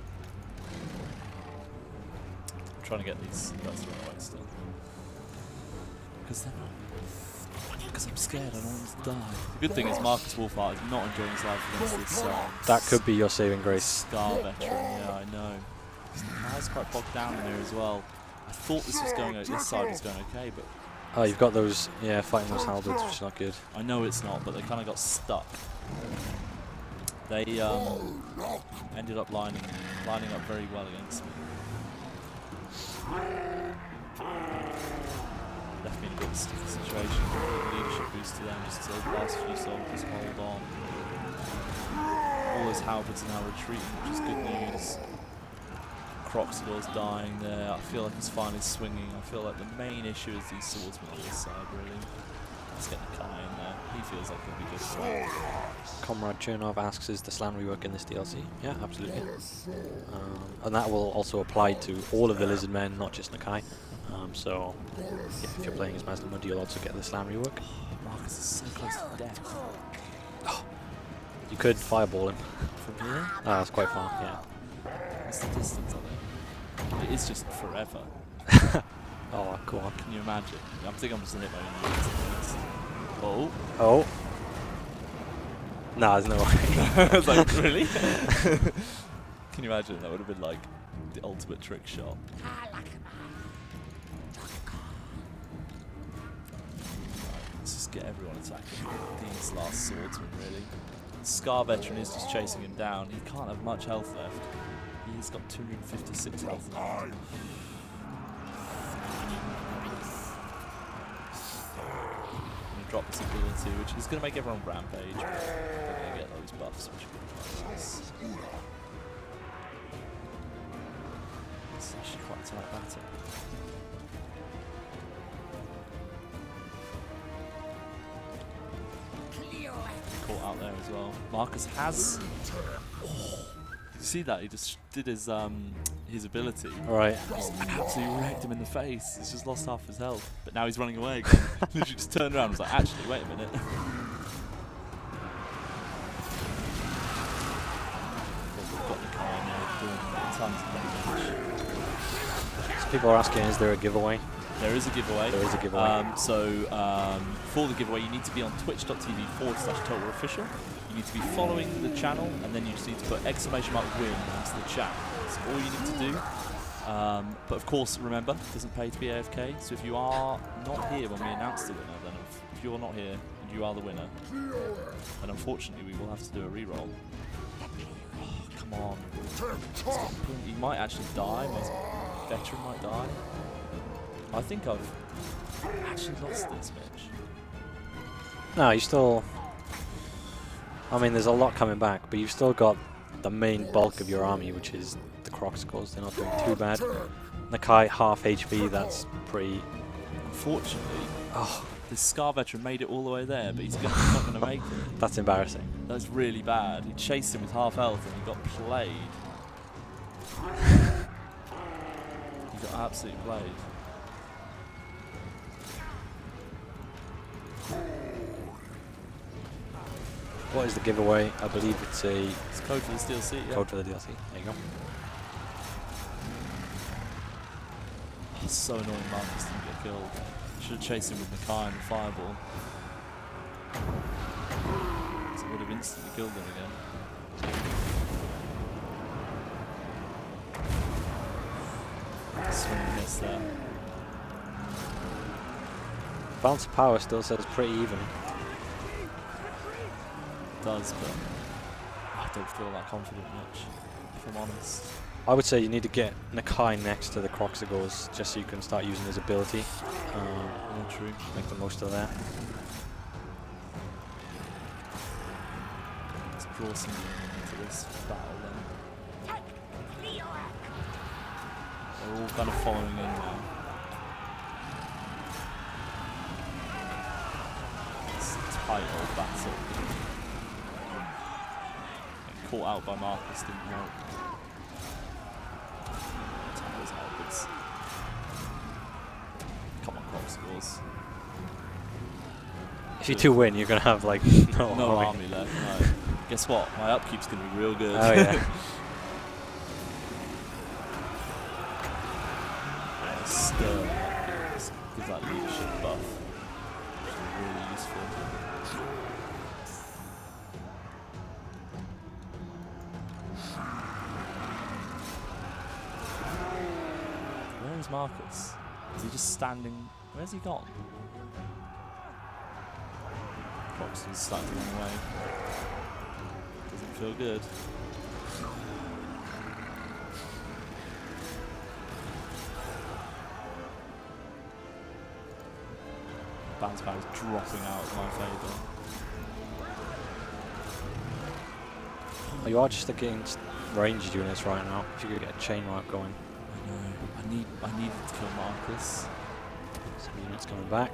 I'm trying to get these guys to run away still. Because I'm scared, I don't want them to die. The good thing is Marcus Wolfheart is not enjoying his life against this That could be your saving grace. Scar veteran, yeah, I know. Nakai's quite bogged down in there as well. I thought this was going, this side was going okay, but... Oh, you've got those, yeah, fighting those halberds, which is not good. I know it's not, but they kind of got stuck. They ended up lining up very well against me. Left me in a bit of a sticky situation. Leadership boost to them, just to the last few soldiers hold on. All those halberds are now retreating, which is good news. Croxidor's dying there. I feel like he's finally swinging. I feel like the main issue is these swordsmen on this side, really. Let's get Nakai in there. He feels like he'll be good for it. Comrade Chernov asks, is the slan rework in this DLC? Yeah, absolutely. And that will also apply to all of the lizard men, not just Nakai. So, yeah, if you're playing as Mazdamundi, you'll also get the slan rework. Marcus is so close to death. You could fireball him. From here? Ah, that's quite far, yeah. What's the distance of it? It is just forever. Oh, go on. Can you imagine? I think I'm just going to hit my own units. Oh. Oh. Nah, there's no way. I was like, really? Can you imagine? That would have been like the ultimate trick shot. Let's just get everyone attacking these last swordsmen, really. Scar veteran is just chasing him down. He can't have much health left. He's got 256 health now. I'm going to drop this ability, which is going to make everyone rampage. But they're going to get those buffs, which will be nice. It's actually quite a tight battle. Caught out there as well. Marcus has... Did you see that? He just did his ability. Right. Just absolutely wrecked him in the face. He's just lost half his health. But now he's running away again. Literally just turned around and was like, actually, wait a minute. We've got Nakai now doing tons of damage. So people are asking, is there a giveaway? There is a giveaway. There is a giveaway. For the giveaway, you need to be on twitch.tv/TotalWarOfficial. You need to be following the channel, and then you just need to put !win into the chat. That's all you need to do. But of course, remember, it doesn't pay to be AFK. So if you are not here when we announce the winner, then if you're not here and you are the winner, then unfortunately we will have to do a reroll. Oh, come on. He might actually die. My veteran might die. I think I've actually lost this match. No, you still... I mean, there's a lot coming back, but you've still got the main bulk of your army, which is the Croxicles. They're not doing too bad. Nakai, half HP, that's pretty... Unfortunately, this Scar veteran made it all the way there, but he's not going to make it. That's embarrassing. That's really bad. He chased him with half health and he got played. He got absolutely played. What is the giveaway? I believe it's a... It's code for this DLC, yeah. Code for the DLC. There you go. Oh, it's so annoying Marcus didn't get killed. Should have chased him with Nakai and the fireball. So it would have instantly killed him again. Swing and miss there. Balance of power still says pretty even. Does, but I don't feel that confident much, if I'm honest. I would say you need to get Nakai next to the Croxigors just so you can start using his ability. Yeah, true. Make the most of that. draw some to this battle then. They're all kind of following in now. It's a tight old battle. Getting caught out by Marcus didn't help. Towers outwards. Come on, Croc scores. If you 2-win, you're gonna have like no army left. No. Guess what? My upkeep's gonna be real good. Oh yeah. Stern upkeep. Give that leadership buff, which is really useful. Where is Marcus? Is he just standing? Where's he gone? Croxton's starting to run away. Doesn't feel good. Bounce power is dropping out of my favour. Oh, you are just against ranged units right now. If you could get a chain wipe going. I know. I needed to kill Marcus. Some units coming back.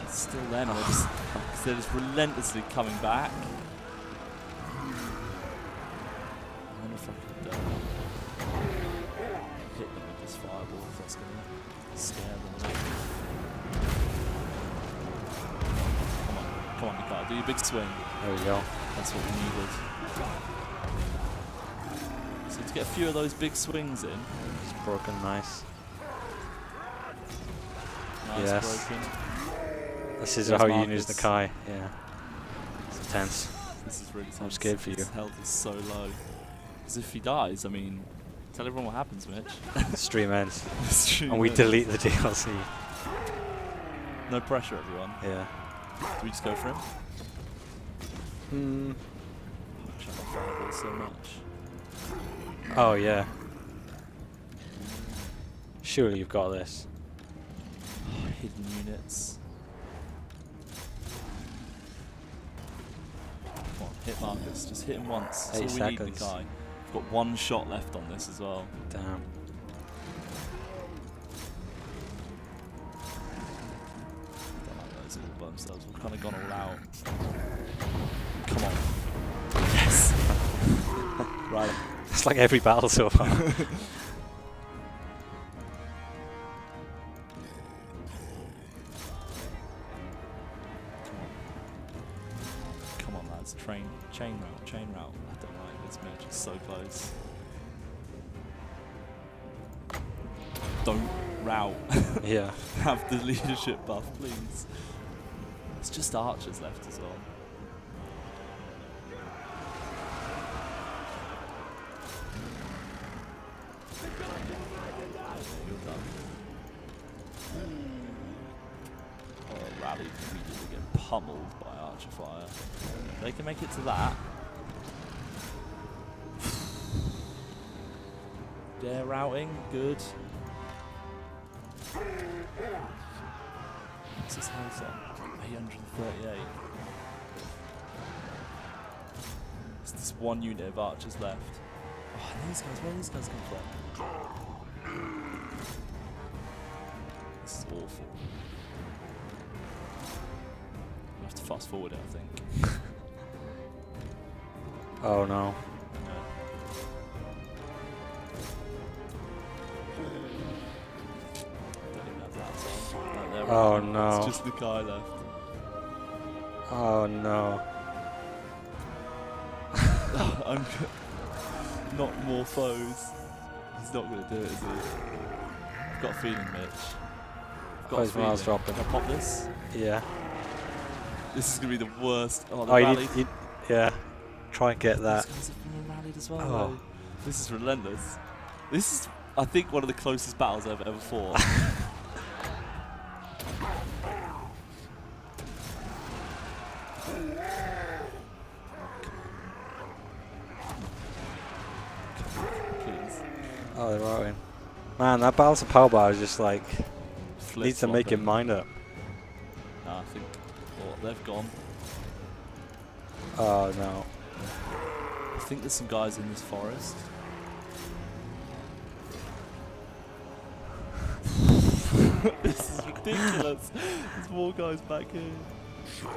It's still them. They're just relentlessly coming back. I wonder if I could hit them with this fireball, if that's going to scare them. Come on, Nakai, do your big swing. There we go. That's what we needed. So to get a few of those big swings in. It's broken, nice. Nice Yes. broken. This is There's how you Marcus. use Nakai. Yeah. It's tense. This is really tense. I'm scared for you. His health is so low. Because if he dies, I mean, tell everyone what happens, Mitch. Stream ends. Stream And we ends. delete the DLC. No pressure, everyone. Yeah. Do we just go for him? Hmm. I love fireball so much. Oh yeah. Surely you've got this. Hidden units. Come on, hit Marcus. Just hit him once. That's 8 all we seconds. need, Nakai. We've got one shot left on this as well. Damn. Don't like those all by themselves. We've kind of gone all out. Come on. Yes! Right. It's like every battle so far. Come on, lads. Chain route. I don't like this match. It's so close. Don't route. Yeah. Have the leadership buff, please. It's just archers left as well. You're done. Oh, rally immediately get pummeled by archer fire. They can make it to that. Dare routing, good. What's his health on? 838. It's this one unit of archers left. Oh, and these guys, where do these guys come from? This is awful. We have to fast forward it, I think. Oh no. Oh no. It's just the guy left. Oh no. I'm not more foes. He's not going to do it, is he? I've got a feeling, Mitch. I've got Oh, a his feeling. miles dropping. Can I pop this? Yeah. This is going to be the worst. Oh, the Oh, rally. yeah. Try and get that. These guys have been rallied as well. Oh. Though. This is relentless. This is, I think, one of the closest battles I've ever fought. Please. Oh, they're routing. Man, that balance of power bar is just like Flip needs to make flopping. him mind up. Nah, I think they've gone. Oh no. I think there's some guys in this forest. This is ridiculous. There's more guys back here.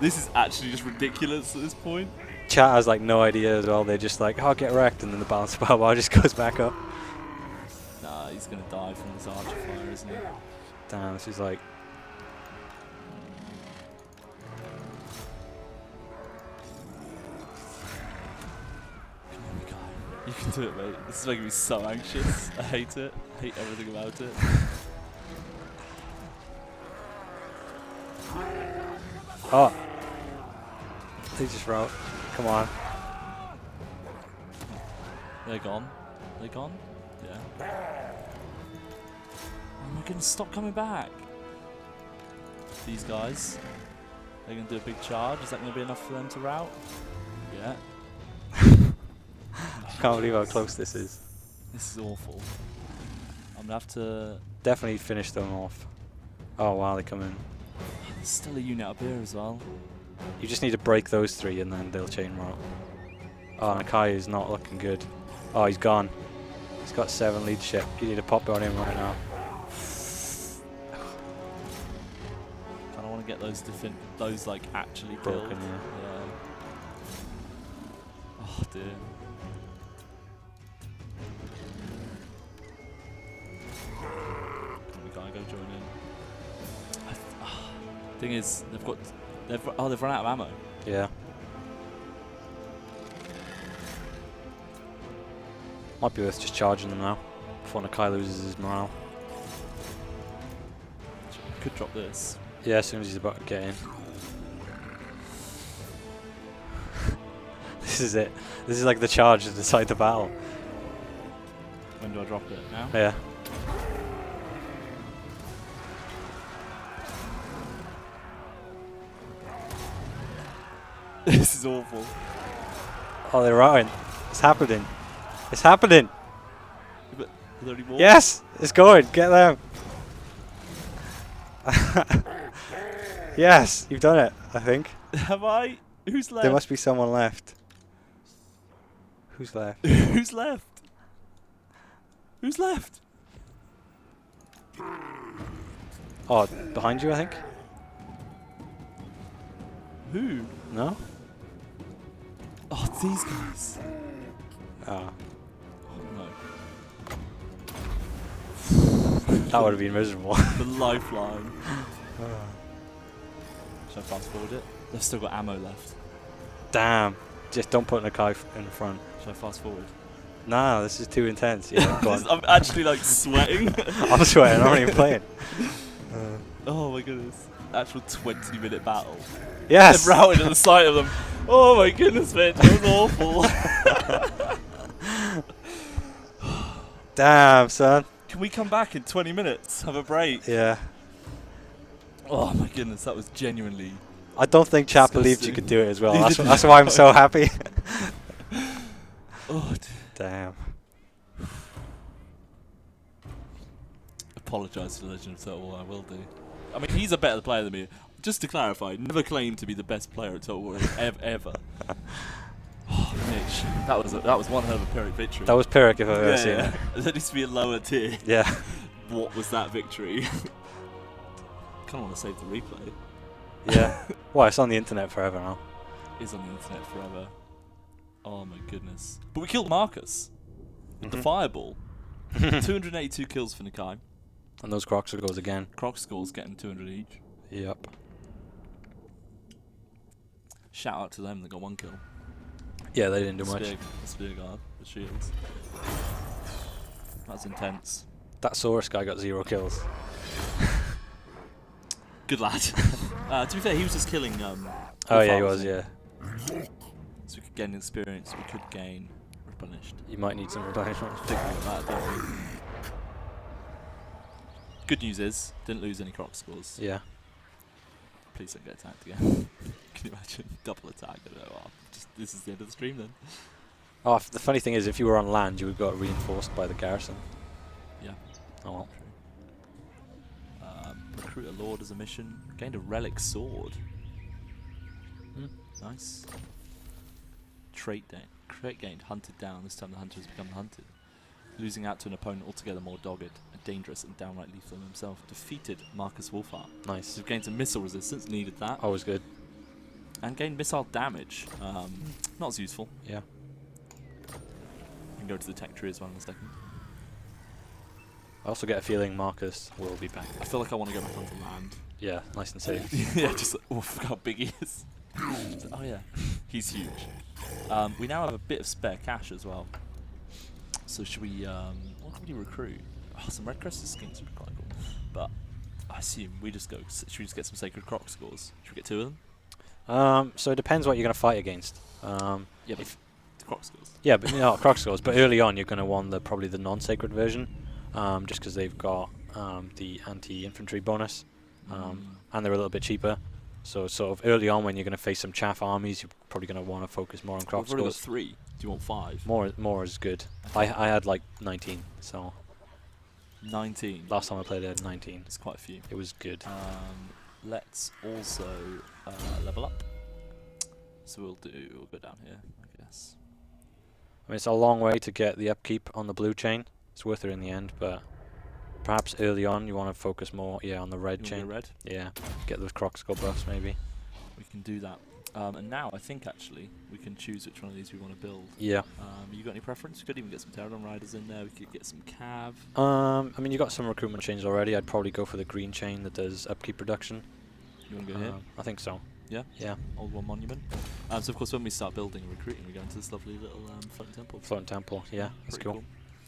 This is actually just ridiculous at this point. Chat has like no idea as well. They're just like, oh, get wrecked, and then the balance of power just goes back up. Nah, he's gonna die from this archer fire, isn't he? Damn, this is like. Come on, Nakai. You can do it, mate. This is making me so anxious. I hate it. I hate everything about it. Oh. They just wrote. Come on. They're gone. They're gone? Yeah. Oh my goodness, stop coming back. These guys. They're going to do a big charge. Is that going to be enough for them to rout? Yeah. Can't believe how close this is. This is awful. I'm going to have to... Definitely finish them off. Oh wow, they come in. There's still a unit up here as well. You just need to break those three and then they'll chain roll. Oh, Nakai is not looking good. Oh, he's gone. He's got 7 leadership. You need to pop on him right now. I don't want to get those like actually Broken, killed. yeah. Oh dear. Come on, go join in. Thing is, they've run out of ammo. Yeah. Might be worth just charging them now before Nakai loses his morale. Could drop this. Yeah, as soon as he's about to get in. This is it. This is like the charge to decide the battle. When do I drop it? Now? Yeah. This is awful. Oh, they're routing. It's happening. It's happening. But are there any more? Yes, it's going. Get them. Yes, you've done it, I think. Have I? Who's left? There must be someone left. Who's left? Who's left? Who's left? Oh, behind you, I think? Who? No? Oh, it's these guys. Oh, Oh no. that would have been miserable. The lifeline. Should I fast forward it? They've still got ammo left. Damn. Just don't put Nakai in front. Should I fast forward? Nah, this is too intense. Yeah, go on. I'm actually like sweating. I'm sweating, I'm not even playing. Oh my goodness. Actual 20-minute battle. Yes! They've routed at the sight of them. Oh my goodness, man. That was awful. Damn, son. Can we come back in 20 minutes? Have a break? Yeah. Oh my goodness, that was genuinely... I don't think chat believed you could do it as well. That's why I'm so happy. Oh, damn. Apologise to the Legend of Total War, I will do. I mean, he's a better player than me. Just to clarify, never claimed to be the best player at Total War ever. Oh, Mitch, that was one hell of a Pyrrhic victory. That was Pyrrhic if I've ever seen it. There needs to be a lower tier. Yeah. What was that victory? Kind of want to save the replay. Yeah. Well, it's on the internet forever now. Is on the internet forever. Oh my goodness. But we killed Marcus. With the fireball. 282 kills for Nakai. And those Crocs goes again. Croc scores getting 200 each. Yep. Shout out to them, they got 1 kill. Yeah, they didn't do much. Spear guard, the shields. That's intense. That Saurus guy got 0 kills. Good lad. To be fair, he was just killing. Oh yeah, he profiles. was. Yeah. So we could gain experience. We could gain replenished. You might need some replenishment. Thinking about that, don't we? Good news is, didn't lose any Croc scores. Yeah. Please don't get attacked again. Can you imagine? Double attack. I don't know. This is the end of the stream then. Oh, the funny thing is, if you were on land, you would got reinforced by the garrison. Yeah. Oh well. Recruit. recruit a lord as a mission. Gained a relic sword. Nice. Trait gained. Hunted down. This time the hunter has become hunted. Losing out to an opponent altogether more dogged, dangerous, and downright lethal than himself. Defeated Marcus Wolfhart. Nice. So we've gained some missile resistance. Needed that. Always good. And gained missile damage. Not as useful. Yeah. We can go to the tech tree as well in a second. I also get a feeling Marcus will be back. I feel like I want to go back onto land. Yeah, nice and safe. Yeah, just oh, look how big he is. Oh yeah, he's huge. We now have a bit of spare cash as well. So should we? What can we recruit? Oh, some red crested skinks would be quite cool. But I assume we just go. Should we just get some sacred croc scores? Should we get 2 of them? So it depends what you're going to fight against. Yeah, but the croc scores. Yeah, but no, croc scores. But early on, you're going to want probably the non-sacred version, just because they've got the anti-infantry bonus, and they're a little bit cheaper. So sort of early on, when you're going to face some chaff armies, you're probably going to want to focus more on croc We've already got scores. 3. Do you want 5? More is good. Okay. I had like 19, so 19. last time I played I had 19. It's quite a few. It was good. Let's also level up. So we'll go down here, I guess. I mean, it's a long way to get the upkeep on the blue chain. It's worth it in the end, but perhaps early on you want to focus more, on the red You chain. want to go red? Yeah, get those croc skull buffs maybe. We can do that. And now I think actually we can choose which one of these we want to build. Yeah. You got any preference? We could even get some Pterodon Riders in there. We could get some Cav. I mean, you got some recruitment chains already. I'd probably go for the green chain that does upkeep reduction. You want to go here? I think so. Yeah? Yeah. Old One Monument. So of course when we start building and recruiting, we go into this lovely little floating temple. Floating temple. Yeah, that's Pretty cool.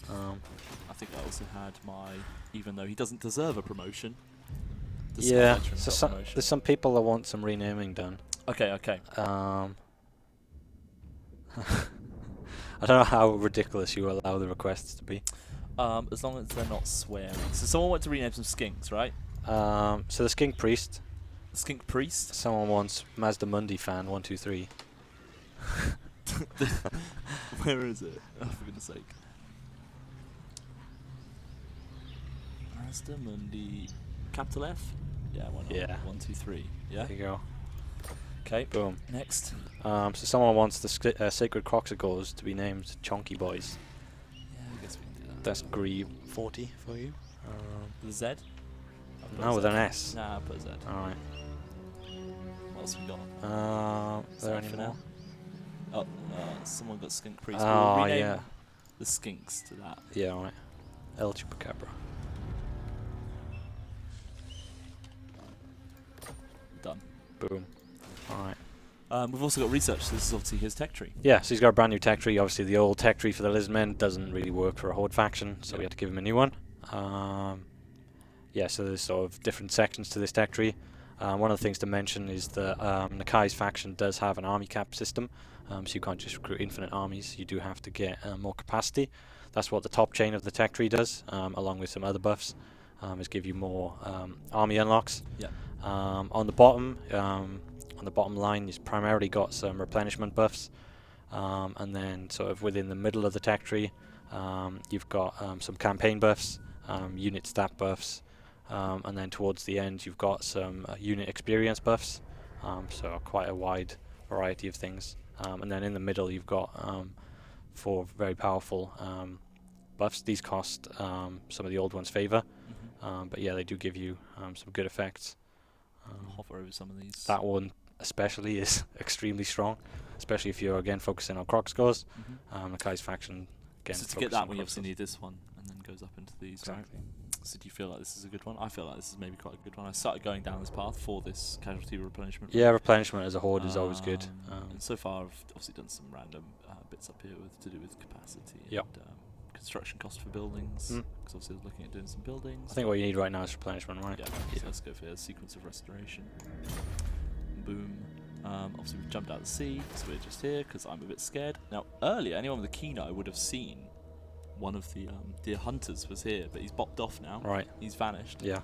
I think I also had my, even though he doesn't deserve a promotion. the Yeah. Sky Veteran So got promotion. there's some people that want some renaming done. Okay, okay. I don't know how ridiculous you allow the requests to be. As long as they're not swearing. So someone wants to rename some skinks, right? So the Skink Priest. Skink Priest? Someone wants Mazda Mundi fan 123. Where is it? Oh, for goodness sake. Mazda Mundi. Capital F? Yeah, why not? Yeah. 1, 2, 3. Yeah? There you go. Okay. Boom. Next. So someone wants the Sacred Croxicles to be named Chonky Boys. Yeah, I guess we can do that. That's Gree 40 for you. With a Z? I'll put a No, with Z. an S. Nah, I'll put a Z. Alright. What else we got? Is there that any for more? now? Oh, someone got Skink Priest. Oh, We'll rename yeah. the skinks to that. Yeah, alright. El Chupacabra. Done. Boom. Alright. We've also got research. So this is obviously his tech tree. Yeah, so he's got a brand new tech tree. Obviously, the old tech tree for the Lizardmen doesn't really work for a Horde faction, so we had to give him a new one. Yeah, so there's sort of different sections to this tech tree. One of the things to mention is that Nakai's faction does have an army cap system, so you can't just recruit infinite armies. You do have to get more capacity. That's what the top chain of the tech tree does, along with some other buffs, is give you more army unlocks. Yeah. On the bottom line, you've primarily got some replenishment buffs, and then sort of within the middle of the tech tree, you've got some campaign buffs, unit stat buffs, and then towards the end you've got some unit experience buffs, so quite a wide variety of things. And then in the middle you've got 4 very powerful buffs. These cost some of the old ones favor, but yeah, they do give you some good effects. Hover over some of these. That one especially is extremely strong, especially if you're again focusing on croc scores. Nakai's faction again. So to get that, we croc obviously scores. need this one, and then goes up into these. Exactly. Right? So do you feel like this is a good one? I feel like this is maybe quite a good one. I started going down this path for this casualty replenishment. Yeah, replenishment as a horde is always good. And so far, I've obviously done some random bits up here to do with capacity Yep. and construction cost for buildings. Because obviously, I was looking at doing some buildings. I think what you need right now is replenishment, right? Yeah. So let's go for a sequence of restoration. Boom. Obviously, we've jumped out of the sea, so we're just here because I'm a bit scared. Now, earlier, anyone with a keen eye would have seen one of the deer hunters was here, but he's bopped off now. Right. He's vanished. Yeah.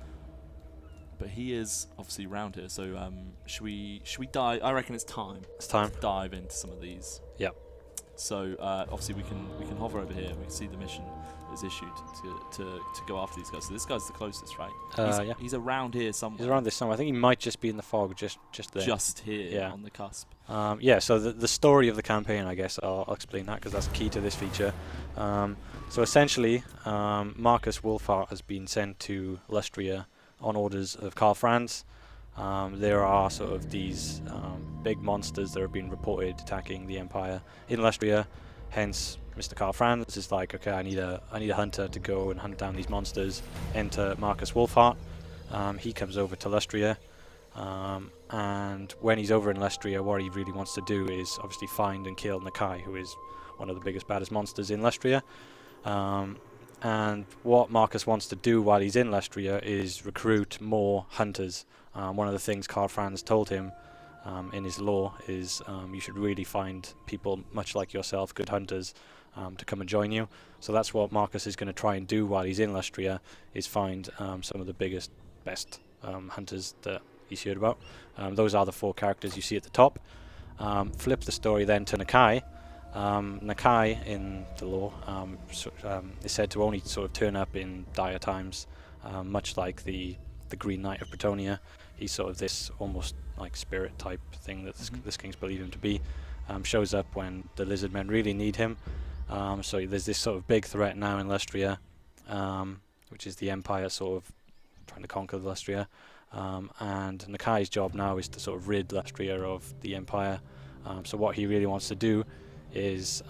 But he is obviously around here, so should we dive? I reckon it's time. It's time. To dive into some of these. Yep. So obviously we can hover over here and we can see the mission is issued to go after these guys. So this guy's the closest, right? Yeah. He's around here somewhere. He's around this somewhere. I think he might just be in the fog, just there. Just here, Yeah. on the cusp. Yeah, so the story of the campaign, I guess, I'll explain that because that's key to this feature. So essentially, Marcus Wolfhart has been sent to Lustria on orders of Karl Franz. There are sort of these big monsters that have been reported attacking the Empire in Lustria. Hence, Mr. Karl Franz is like, okay, I need a hunter to go and hunt down these monsters. Enter Marcus Wolfhart. He comes over to Lustria. And when he's over in Lustria, what he really wants to do is obviously find and kill Nakai, who is one of the biggest, baddest monsters in Lustria. And what Marcus wants to do while he's in Lustria is recruit more hunters. One of the things Karl Franz told him in his law is you should really find people much like yourself, good hunters, to come and join you. So that's what Marcus is going to try and do while he's in Lustria, is find some of the biggest, best hunters that he's heard about. Those are the 4 characters you see at the top. Flip the story then to Nakai. Nakai in the lore is said to only sort of turn up in dire times, much like the Green Knight of Bretonnia. He's sort of this almost like spirit type thing that this kings believe him to be. Shows up when the lizard men really need him. So there's this sort of big threat now in Lustria, which is the Empire sort of trying to conquer Lustria. And Nakai's job now is to sort of rid Lustria of the Empire. So what he really wants to do is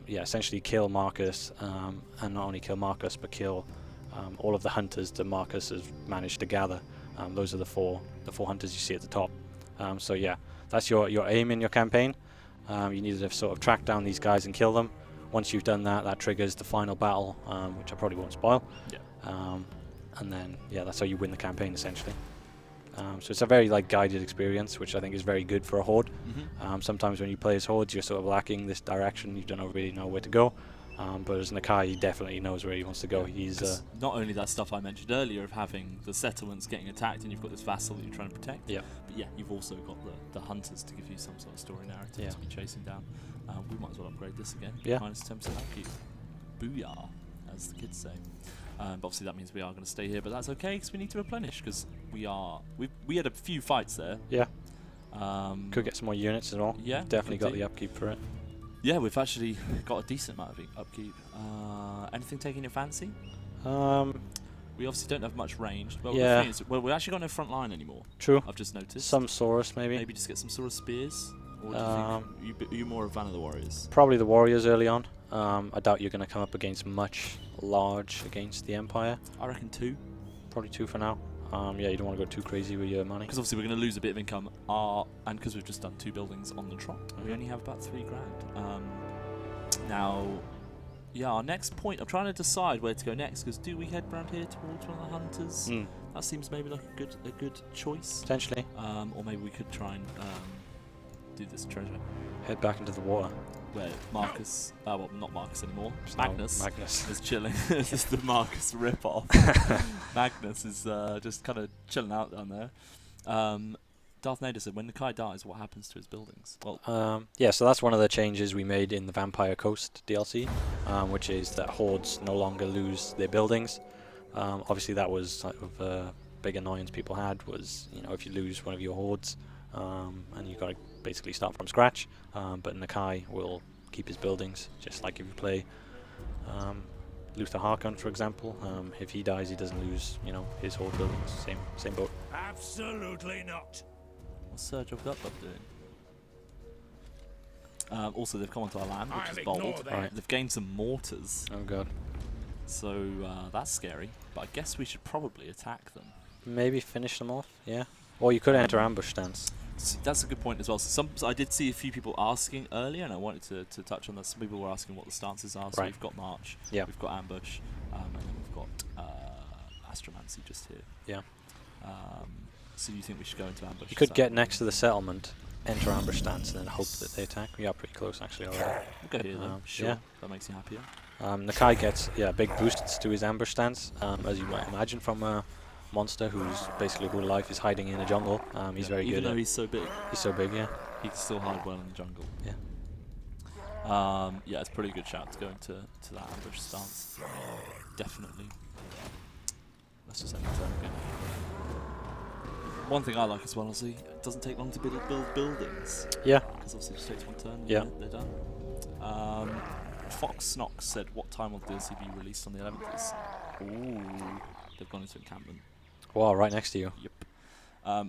essentially kill Marcus, and not only kill Marcus but kill all of the hunters that Marcus has managed to gather. Those are the four hunters you see at the top. So yeah, that's your aim in your campaign. You need to sort of track down these guys and kill them. Once you've done that, that triggers the final battle, which I probably won't spoil. Yeah. And then that's how you win the campaign essentially. So it's a very guided experience, which I think is very good for a horde. Sometimes when you play as hordes, you're sort of lacking this direction. You don't really know where to go. But as Nakai, he definitely knows where he wants to go. He's not only that stuff I mentioned earlier of having the settlements getting attacked, and you've got this vassal that you're trying to protect. Yeah. But yeah, you've also got the hunters to give you some sort of story narrative to be chasing down. We might as well upgrade this again. Yeah. Minus 10% upkeep. Booyah, as the kids say. But obviously that means we are going to stay here, but that's okay because we need to replenish because we had a few fights there. Yeah. Could get some more units as well. Yeah. Definitely got the upkeep for it. Yeah, we've actually got a decent amount of upkeep. Anything taking your fancy? We obviously don't have much range. Well, yeah. We actually got no front line anymore. True. I've just noticed. Some Saurus maybe. Maybe just get some sort of spears. Or do you think are you more a fan of the warriors? Probably the warriors early on. I doubt you're going to come up against much large against the Empire. I reckon 2. Probably 2 for now. Yeah, you don't want to go too crazy with your money. Because obviously we're going to lose a bit of income, and because we've just done 2 buildings on the trot, we only have about 3 grand. Now, yeah, our next point, I'm trying to decide where to go next, because do we head round here towards one of the hunters? That seems maybe like a good choice. Potentially. Or maybe we could try and do this treasure. Head back into the water. Where Marcus, well, not Marcus anymore, Magnus is chilling. This is the Marcus ripoff. Magnus is just kind of chilling out down there. Darth Nader said, when Nakai dies, what happens to his buildings? Well, yeah, so that's one of the changes we made in the Vampire Coast DLC, which is that hordes no longer lose their buildings. Obviously, that was sort of a big annoyance people had, was, you know, if you lose one of your hordes, and you've got to basically start from scratch. But Nakai will keep his buildings, just like if you play Luther Harkon, for example. If he dies, he doesn't lose, you know, his horde buildings. Same boat. Absolutely not. What's Serge of Gutbuff doing? Also, they've come onto our land, which is bold. Right. They've gained some mortars. Oh god. So that's scary. But I guess we should probably attack them. Maybe finish them off, yeah. Or you could enter ambush stance. That's a good point as well. So I did see a few people asking earlier, and I wanted to touch on this. Some people were asking what the stances are. So we've got March, we've got Ambush, and then we've got Astromancy just here. Yeah. So you think we should go into Ambush? You could get next to the settlement, enter ambush stance, and then hope that they attack. We are pretty close actually already. We'll go here then. Sure. Yeah. That makes you happier. Nakai gets big boosts to his ambush stance, as you might imagine from a monster who's basically whole life is hiding in a jungle. He's very good. Even though he's so big. He's so big, yeah. He can still hide well in the jungle. Yeah. Yeah, it's a pretty good shout to go into that ambush stance. Definitely. Let's just end the turn again. One thing I like as well is it doesn't take long to build buildings. Yeah. Because obviously it just takes one turn and Yeah. they're done. Fox Snox said, what time will DLC be released on the 11th? Ooh, they've gone into encampment. Wow, right next to you. Yep.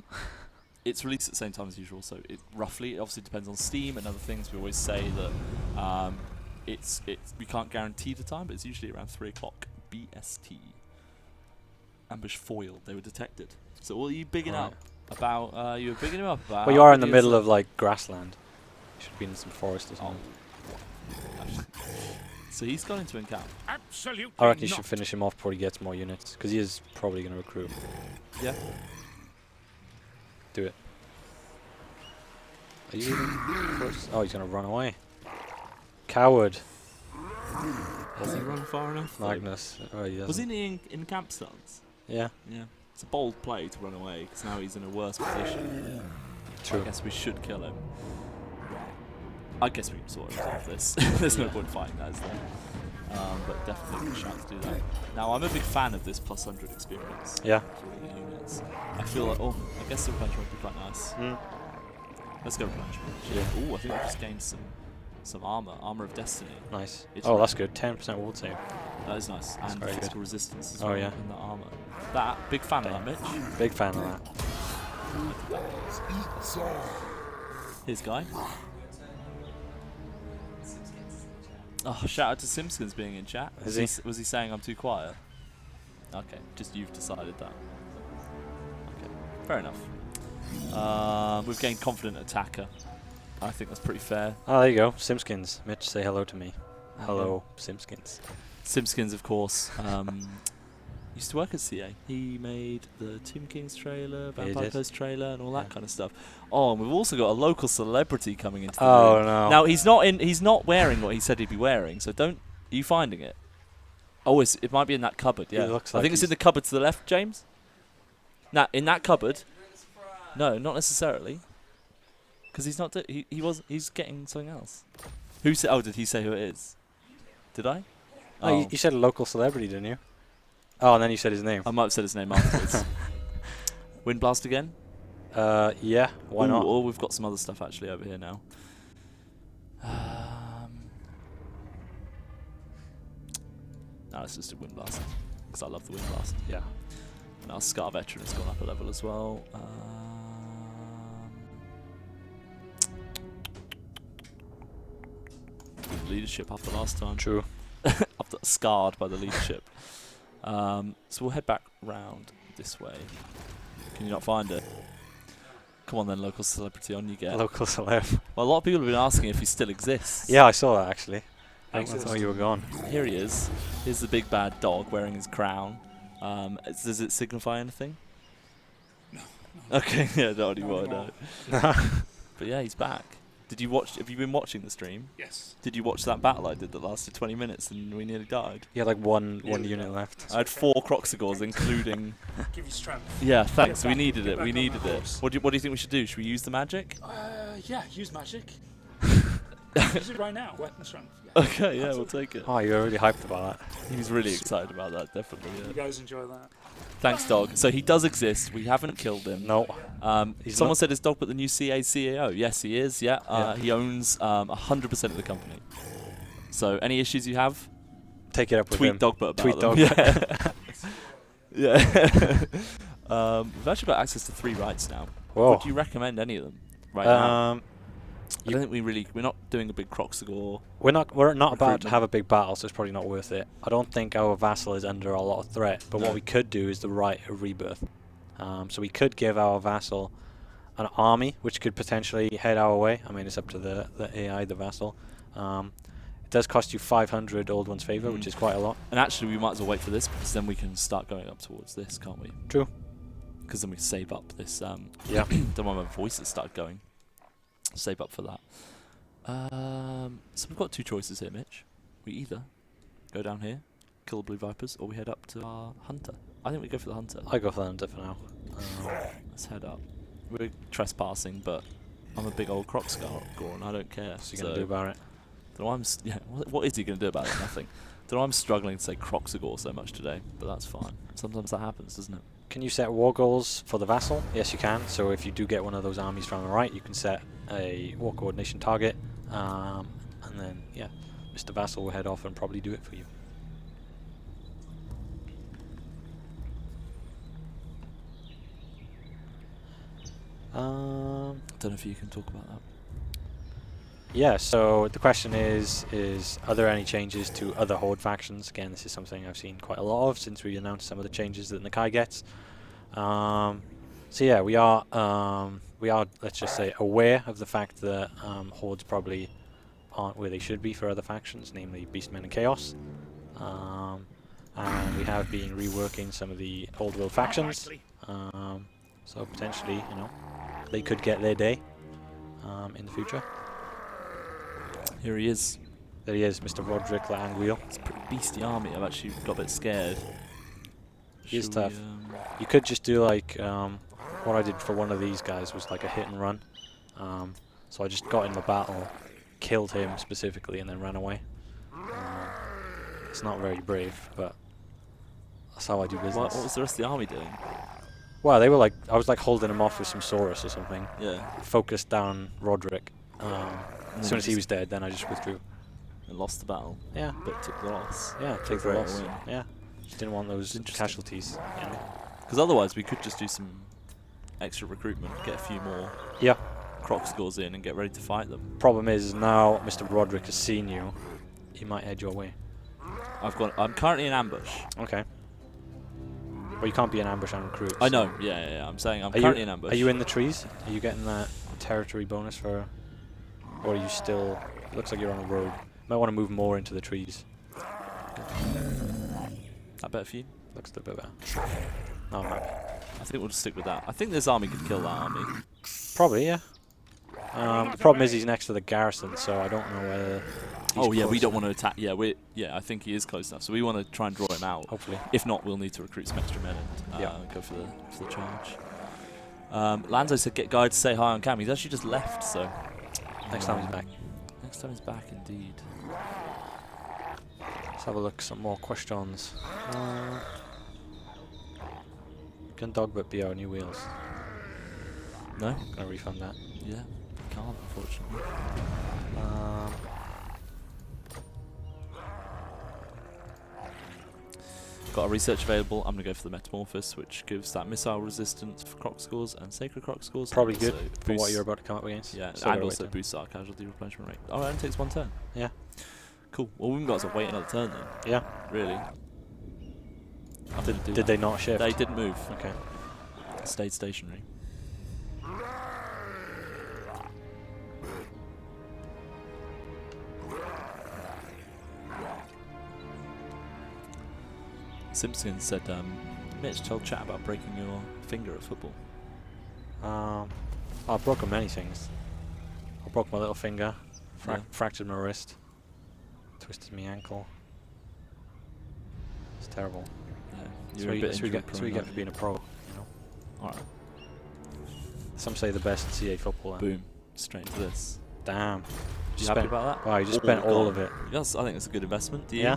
It's released at the same time as usual, so it obviously depends on Steam and other things. We always say that we can't guarantee the time, but it's usually around 3 o'clock BST. Ambush foiled. They were detected. So what are you bigging up about? You were bigging him up about. Well, you are in the middle of like grassland. You should be in some forest or something. So he's gone into encamp. Absolutely I reckon you not. should finish him off before he gets more units, because he is probably going to recruit. Yeah. Do it. Are you leaving first? Oh, he's going to run away. Coward. Has he run far enough? though? Magnus. Oh, he Was he doesn't. in camp stance? Yeah, Yeah. It's a bold play to run away because now he's in a worse position. true. I guess we should kill him. I guess we can sort of resolve this. There's no point fighting that, is there? But definitely a good shout to do that. Now, I'm a big fan of this plus 100 experience. Yeah. For the units. I feel like, I guess the replenishment would be quite nice. Let's go replenishment. Yeah. Ooh, I think I just gained some armor. Armor of Destiny. Nice. It's Oh, right. that's good. 10% ward save. That is nice. And very physical good. resistance as Oh, well yeah. in the armor. That, big fan of that, Mitch. Big fan of that. His guy. Oh, shout out to Simpsons being in chat. Is he? Was he saying I'm too quiet? Okay, just you've decided that. Okay, fair enough. We've gained confident attacker. I think that's pretty fair. Oh, there you go. Simskins. Mitch, say hello to me. Hello, Simskins. Simpkins, of course, used to work at CA. He made the Tomb Kings trailer, Vampire did. Coast trailer, and all that Yeah. kind of stuff. Oh, and we've also got a local celebrity coming into the Oh, room. no. Now he's not wearing what he said he'd be wearing. So are you finding it? Oh, it might be in that cupboard. Yeah, looks I like think it's in he's- the cupboard to the left, James. Nah, in that cupboard. No, not necessarily. Because he's not. He's getting something else. Who said? Oh, did he say who it is? Did I? Oh, you said a local celebrity, didn't you? Oh, and then you said his name. I might have said his name afterwards. Windblast again? Yeah, why not? Oh, we've got some other stuff actually over here now. No, let's just do Windblast. Because I love the Windblast. Yeah. And our Scar Veteran has gone up a level as well. Good leadership after last time. True. After scarred by the leadership. So we'll head back round this way. Can you not find it? Come on then, local celebrity, on you get. Local celeb. Well, a lot of people have been asking if he still exists. Yeah, I saw that actually. I Excellent. thought you were gone. Here he is. Here's the big bad dog wearing his crown. Does it signify anything? No. Okay, yeah, not anymore, no. anymore. But yeah, he's back. Did you watch? Have you been watching the stream? Yes. Did you watch that battle I did that lasted 20 minutes and we nearly died? You had like one Yeah, unit left. I had 4 Croxigors, including. Give you strength. Yeah, thanks. Get We back- needed get it. back We on needed that it. horse. What do you think we should do? Should we use the magic? Yeah, use magic. Use it right now. Weapon strength. Yeah. Okay, yeah, we'll Absolutely. take it. Oh, you were really hyped about that. He was really excited about that, definitely. You Yeah. guys enjoy that. Thanks, dog. So he does exist. We haven't killed him. No. He's Someone not- said his dog, but the new CA CAO. Yes, he is. Yeah. Yeah. He owns 100% of the company. So any issues you have, Take it up with tweet him. Dogbot about Tweet them. Dogbot. Yeah. Yeah. We've actually got access to 3 rights now. Whoa. Would you recommend any of them right now? I you- don't think we're not doing a big Croxigor. We're not about to Recruitment. have a big battle, so it's probably not worth it. I don't think our vassal is under a lot of threat, but No. what we could do is the right of rebirth. So we could give our vassal an army, which could potentially head our way. I mean, it's up to the AI, the vassal. It does cost you 500 Old One's Favour, which is quite a lot. And actually, we might as well wait for this because then we can start going up towards this, can't we? True. Because then we save up this. Yeah. Don't mind my voices start going. Save up for that. So we've got 2 choices here, Mitch. We either go down here, kill the Blue Vipers, or we head up to our Hunter. I think we go for the Hunter. I go for the Hunter for now. Let's head up. We're trespassing, but I'm a big old Croxigor and I don't care. What's he going to do about it? Don't know why what is he going to do about it? Nothing. Don't know why I'm struggling to say Croxagore so much today, but that's fine. Sometimes that happens, doesn't it? Can you set war goals for the vassal? Yes, you can. So if you do get one of those armies from the right, you can set a war coordination target, and then yeah, Mr. Vassal will head off and probably do it for you. I don't know if you can talk about that. Yeah, so the question is are there any changes to other Horde factions? Again, this is something I've seen quite a lot of since we announced some of the changes that Nakai gets. So yeah, we are, let's just say, aware of the fact that Hordes probably aren't where they should be for other factions, namely Beastmen and Chaos. And we have been reworking some of the Old World factions. So potentially, you know, they could get their day in the future. Here he is. There he is, Mr. Roderick the Anguille. It's a pretty beastly army. I've actually got a bit scared. He is Should tough. we, You could just do like, what I did for one of these guys was like a hit and run. So I just got in the battle, killed him specifically, and then ran away. It's not very brave, but that's how I do business. what was the rest of the army doing? Well, they were like, I was like holding him off with some Saurus or something. Yeah. Focused down Roderick. As soon as he just- was dead, then I just withdrew. And lost the battle, Yeah, but took the loss. yeah, take the Great loss. win. Yeah, just didn't want those Interesting. casualties. You know? Because otherwise we could just do some extra recruitment, get a few more Yeah. Croxagores in and get ready to fight them. Problem is now Mr. Roderick has seen you. He might head your way. I'm currently in ambush. Okay. Well, you can't be in ambush and recruit. I so- know, yeah. I'm saying I'm Are currently you, in ambush. Are you in the trees? Are you getting that territory bonus for... Or are you still... It looks like you're on a road. Might want to move more into the trees. That better for you? Looks a bit better. No, I'm happy. I think we'll just stick with that. I think this army could kill that army. Probably, yeah. The problem is he's next to the garrison, so I don't know whether... he's Oh yeah, we close don't enough. want to attack. Yeah, I think he is close enough. So we want to try and draw him out. Hopefully. If not, we'll need to recruit some extra men and Yeah. go for the charge. Lanzo said get Guy to say hi on cam. He's actually just left, so Next time he's back. next time he's back, indeed. Let's have a look. Some more questions. Can Dogbert be our new wheels? No? Gonna refund that. Yeah, can't unfortunately. Got a research available. I'm going to go for the Metamorphosis, which gives that missile resistance for Croxagores and Sacred Croxagores. Probably and good also for what boosts- you're about to come up against. Yeah, So and do I also wait boosts our casualty replenishment rate. Oh, it only takes one turn. Yeah. Cool. Well, we might as well wait another turn then. Yeah. Really. I didn't do Did that. they not shift? They didn't move. Okay. Stayed stationary. Simpson said, Mitch, tell chat about breaking your finger at football. I've broken many things. I broke my little finger, Yeah. fractured my wrist, twisted my ankle. It's terrible. Yeah, That's you're what a you, bit that's what you injury get, that's what you prone, get for being a pro. You know. aren't you? Some say the best CA footballer. Alright, boom, straight into this. Damn. You happy about that? Wow, you just spent all of it. Yes, I think it's a good investment. Do you? Yeah.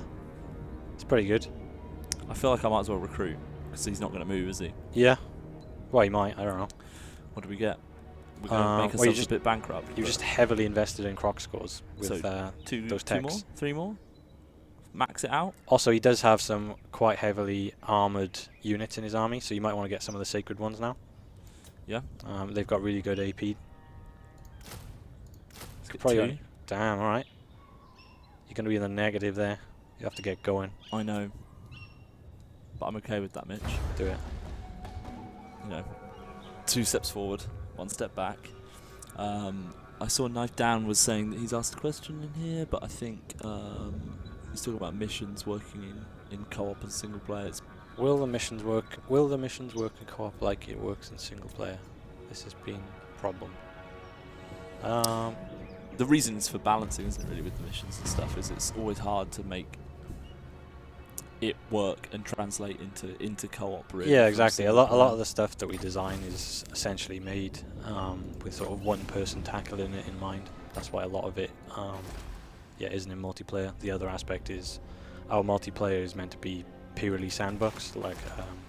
It's pretty good. I feel like I might as well recruit because he's not going to move, is he? Yeah. Well, you might. I don't know. What do we get? We're going to make well, ourselves you just- a bit bankrupt. You but just heavily invested in Croc scores with So those two more, techs. 3 more. Max it out. Also, he does have some quite heavily armored units in his army, so you might want to get some of the sacred ones now. Yeah. They've got really good AP. Let's get Probably 2. got- Damn, alright. You're going to be in the negative there. You have to get going. I know. But I'm okay with that, Mitch. Do it. You know, 2 steps forward, 1 step back. I saw Knife Down was saying that he's asked a question in here, but I think he's talking about missions working in co-op and single player. It's Will the missions work? Will the missions work in co-op like it works in single player? This has been a problem. the reasons for balancing, isn't it, really, with the missions and stuff, is it's always hard to make it work and translate into co-op. Really, Yeah, from exactly. A single lot of player. the stuff that we design is essentially made with sort of one person tackling it in mind. That's why a lot of it yet isn't in multiplayer. The other aspect is our multiplayer is meant to be purely sandbox, like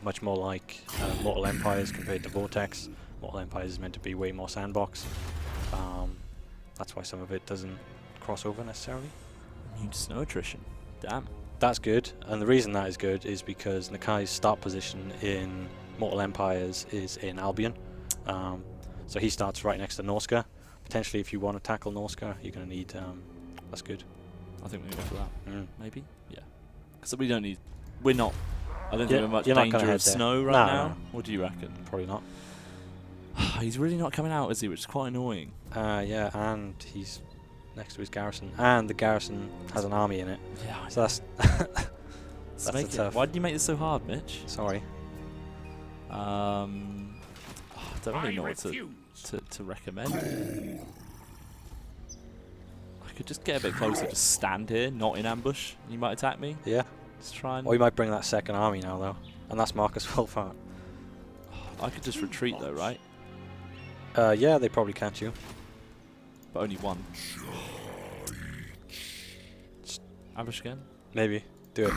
much more like Mortal Empires compared to Vortex. Mortal Empires is meant to be way more sandbox. That's why some of it doesn't cross over necessarily. Immune to snow attrition. Damn. That's good, and the reason that is good is because Nakai's start position in Mortal Empires is in Albion. So he starts right next to Norska. Potentially, if you want to tackle Norska, you're going to need... that's good. I think we're going to go for that. Mm. Maybe? Yeah. Because we don't need... We're not... I don't think Yeah, we're much you're not gonna danger head of there. snow right No, now. no. What do you reckon? Probably not. He's really not coming out, is he? Which is quite annoying. Yeah, and he's next to his garrison. And the garrison has an army in it. Yeah. So that's... Let's that's make a tough... Why did you make this so hard, Mitch? Sorry. I don't really I know what to recommend. I could just get a bit closer, just stand here, not in ambush. You might attack me. Yeah. Just try and... Or you might bring that second army now, though. And that's Marcus Wolfhard. I could just retreat though, right? Yeah, they probably catch you. But only one. Ambush again? Maybe. Do it.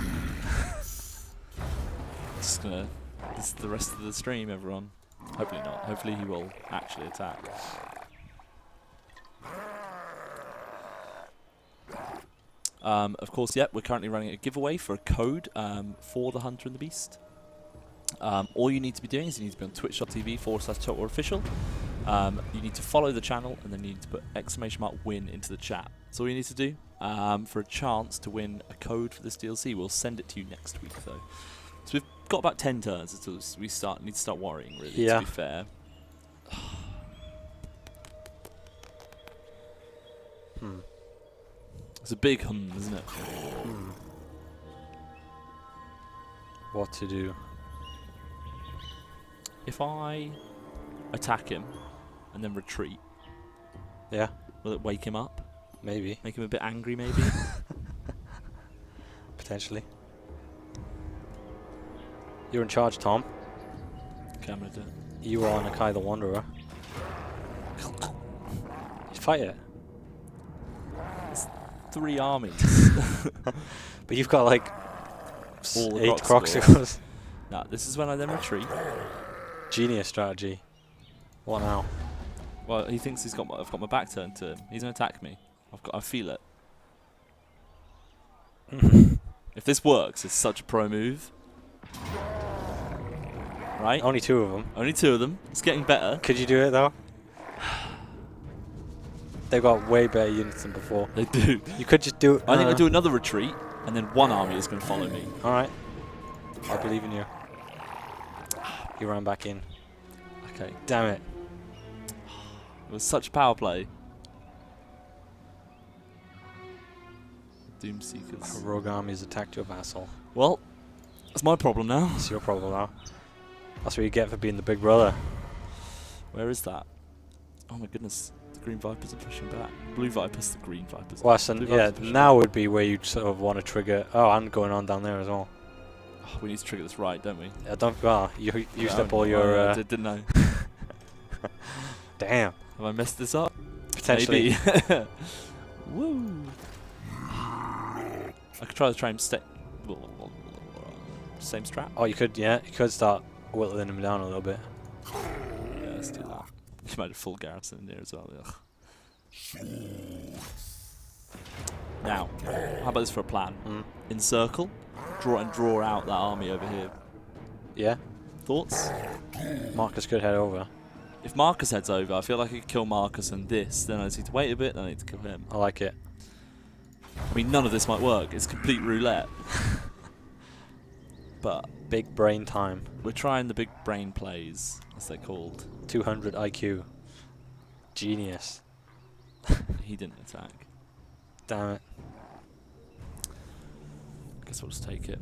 Just gonna... This is the rest of the stream, everyone. Hopefully not. Hopefully he will actually attack. Of course, yep, we're currently running a giveaway for a code for the Hunter and the Beast. All you need to be doing is you need to be on twitch.tv/TotalWarOfficial. You need to follow the channel and then you need to put !win into the chat. That's all you need to do for a chance to win a code for this DLC. We'll send it to you next week, though. So we've got about 10 turns until we need to start worrying, really, yeah. to be fair. It's a big isn't it? What to do? If I attack him and then retreat, Yeah, will it wake him up? maybe. Make him a bit angry, maybe? Potentially. You're in charge, Tom. Okay, I'm gonna do it. You are Nakai the Wanderer. Fight it. 3 armies. But you've got like All the 8 Croxicles. Croxicles. Nah, this is when I then retreat. Genius strategy. What now? Well, he thinks I've got my back turned to him. He's gonna attack me. I feel it. If this works, it's such a pro move. Right? Only 2 of them. Only 2 of them. It's getting better. Could you do it though? They've got way better units than before. They do. You could just do it. I think I'll do another retreat, and then 1 army is going to follow me. Alright. I believe in you. You ran back in. Okay. Damn it. It was such a power play. Doomseekers. A rogue army has attacked your vassal. Well, that's my problem now. That's your problem now. That's what you get for being the big brother. Where is that? Oh my goodness. The green vipers are pushing back. Blue vipers, the green vipers. Well, so Blue yeah, vipers are pushing now back. would be where you'd sort of want to trigger. Oh, and going on down there as well. Oh, we need to trigger this right, don't we? I don't. Well, you used up all Oh, your. I did, didn't I? Damn. Have I messed this up? Potentially. Maybe. Woo. I could try the same strap. Oh, you could. Yeah, you could start whittling him down a little bit. Yeah, let's do that. You might have full garrison in there as well. Ugh. Now, how about this for a plan? Encircle, draw out that army over here. Yeah. Thoughts? Marcus could head over. If Marcus heads over, I feel like I could kill Marcus and this. Then I just need to wait a bit. Then I need to kill him. I like it. I mean, none of this might work. It's complete roulette. But Big brain time. we're trying the big brain plays, as they're called. 200 IQ. Genius. He didn't attack. Damn it. Guess we'll just take it.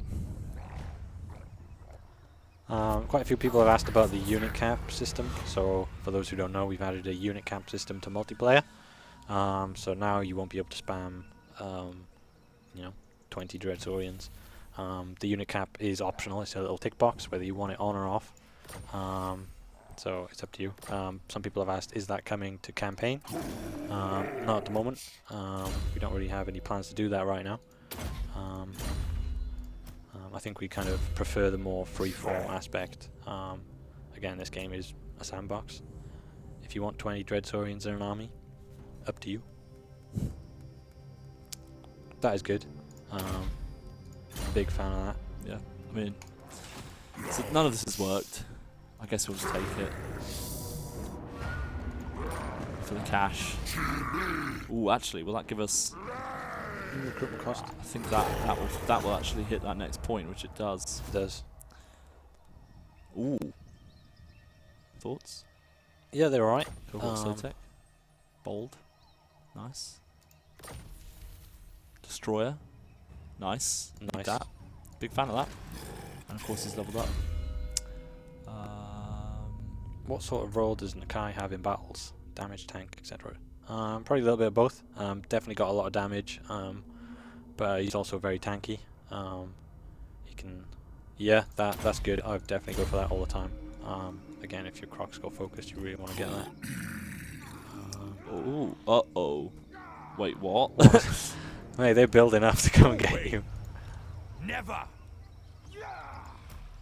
Quite a few people have asked about the unit cap system. So, for those who don't know, we've added a unit cap system to multiplayer. So now you won't be able to spam, 20 Dreadsaurians. The unit cap is optional. It's a little tick box, whether you want it on or off. So it's up to you. Some people have asked, is that coming to campaign? Not at the moment. We don't really have any plans to do that right now. I think we kind of prefer the more free-form aspect. Again, this game is a sandbox. If you want 20 Dreadsaurians in an army, up to you. That is good. Big fan of that. Yeah, I mean, so none of this has worked. I guess we'll just take it for the cash. Ooh, actually, will that give us? Recruitment cost. I think that will actually hit that next point, which it does. It does. Ooh. Thoughts? Yeah, they're alright. Cohort bold. Nice. Destroyer. Nice. Like Nice. that. Big fan of that. And of course he's leveled up. What sort of role does Nakai have in battles? Damage, tank, etc. Probably a little bit of both. Definitely got a lot of damage, but he's also very tanky. He can, yeah, that's good. I'd definitely go for that all the time. Again, if you're Croc Skull focused, you really want to get that. Ooh, uh-oh. Wait, what? Hey, they're building up to come and get you. Never.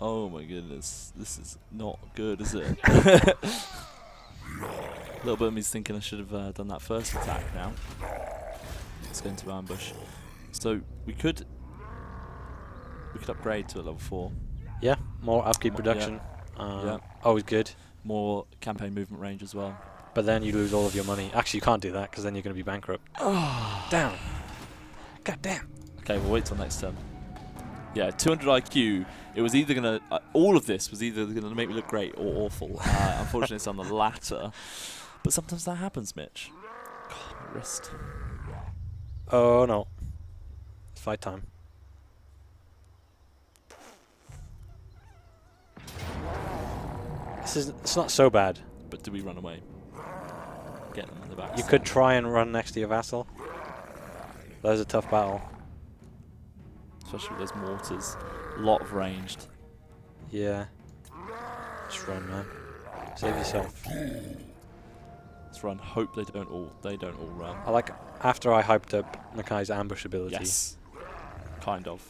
Oh my goodness, this is not good, is it? A little bit of me's thinking I should have done that first attack now. Let's go into ambush. So we could upgrade to a level 4. Yeah, more upkeep production. Yeah. Always good. More campaign movement range as well. But then you lose all of your money. Actually, you can't do that because then you're going to be bankrupt. Oh, damn. God damn. Okay, we'll wait till next turn. Yeah, 200 IQ. It was either going to... all of this was either going to make me look great or awful. Unfortunately, it's on the latter. But sometimes that happens, Mitch. God, my wrist. Oh, no. It's fight time. It's not so bad. But do we run away? Get them in the back. You could try and run next to your vassal. That was a tough battle. Especially with those mortars. A lot of ranged. Yeah. Just run, man. Save yourself. Let's run. Hope they don't all run. I like after I hyped up Nakai's ambush ability. Yes. Kind of.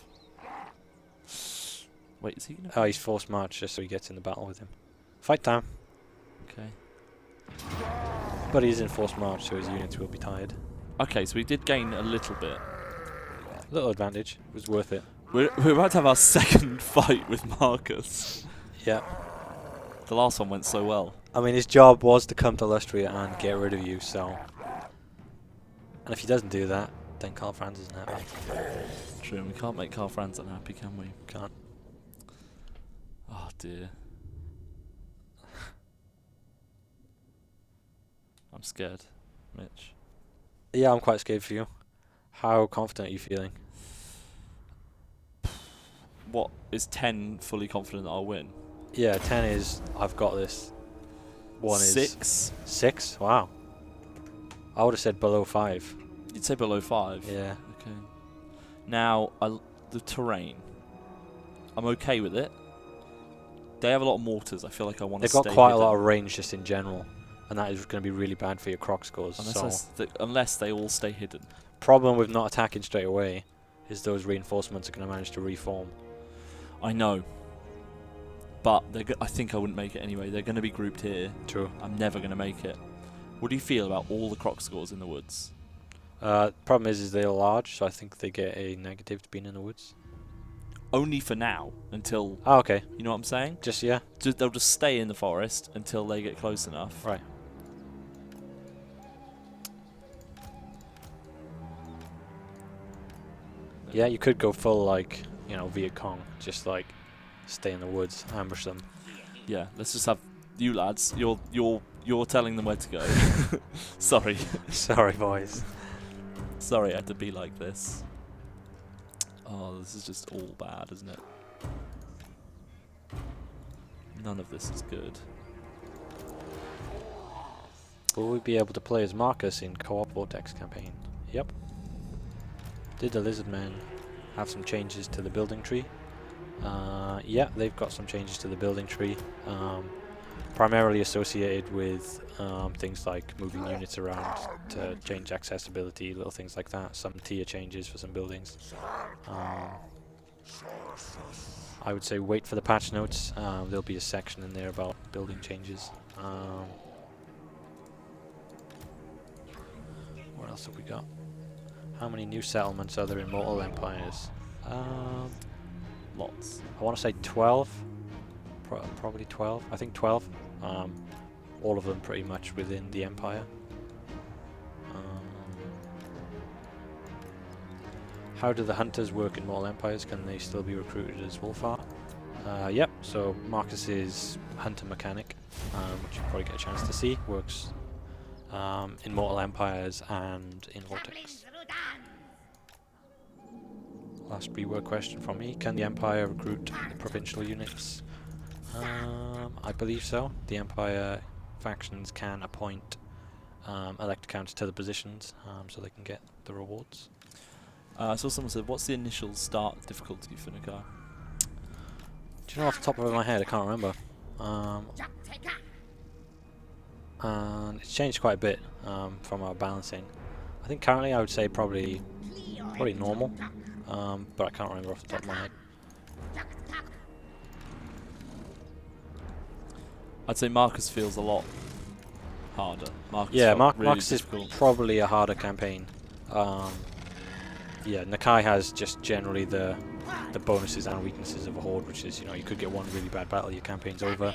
Wait, is he gonna... Oh, he's forced march just so he gets in the battle with him. Fight time. Okay. But he's in forced march, so his units will be tired. Okay, so we did gain a little bit. Little advantage. It was worth it. We're about to have our second fight with Marcus. Yeah. The last one went so well. I mean, his job was to come to Lustria and get rid of you, so... And if he doesn't do that, then Karl Franz isn't happy. True, and we can't make Karl Franz unhappy, can we? Can't. Oh dear. I'm scared, Mitch. Yeah, I'm quite scared for you. How confident are you feeling? What, is 10 fully confident that I'll win? Yeah, 10 is, I've got this. 1 is... 6? 6? Wow. I would have said below 5. You'd say below 5? Yeah. Okay. Now, the terrain. I'm okay with it. They have a lot of mortars. I feel like I want to stay They've got quite a hidden. lot of range just in general. And that is going to be really bad for your Croc scores. Unless they all stay hidden. Problem with not attacking straight away is those reinforcements are going to manage to reform. I know. But I think I wouldn't make it anyway. They're going to be grouped here. True. I'm never going to make it. What do you feel about all the Croc scores in the woods? Problem is they're large, so I think they get a negative to being in the woods. Only for now, until... Oh, okay. You know what I'm saying? Just, yeah. They'll just stay in the forest until they get close enough. Right. Yeah, you could go full, like, you know, Viet Cong. Just, like, stay in the woods, ambush them. Yeah, let's just have you lads. You're telling them where to go. Sorry. Sorry, boys. Sorry I had to be like this. Oh, this is just all bad, isn't it? None of this is good. Will we be able to play as Marcus in co-op Vortex campaign? Yep. Did the Lizardmen have some changes to the building tree? Yeah, they've got some changes to the building tree. primarily associated with things like moving units around to change accessibility, little things like that. Some tier changes for some buildings. I would say wait for the patch notes. There'll be a section in there about building changes. What else have we got? How many new settlements are there in Mortal Empires? Lots. I want to say 12. Probably 12. I think 12. All of them pretty much within the Empire. How do the hunters work in Mortal Empires? Can they still be recruited as Wolfart? Yep, so Marcus's hunter mechanic, which you'll probably get a chance to see, works in Mortal Empires and in Vortex. Last rework question from me. Can the Empire recruit the provincial units? I believe so. The Empire factions can appoint elect counts to the positions, so they can get the rewards. So someone said, what's the initial start difficulty for Nakai? Do you know off the top of my head? I can't remember. And it's changed quite a bit from our balancing. I think currently I would say probably normal, but I can't remember off the top of my head. I'd say Marcus feels a lot harder. Marcus is probably a harder campaign. Yeah, Nakai has just generally the bonuses and weaknesses of a Horde, which is, you could get one really bad battle, your campaign's over,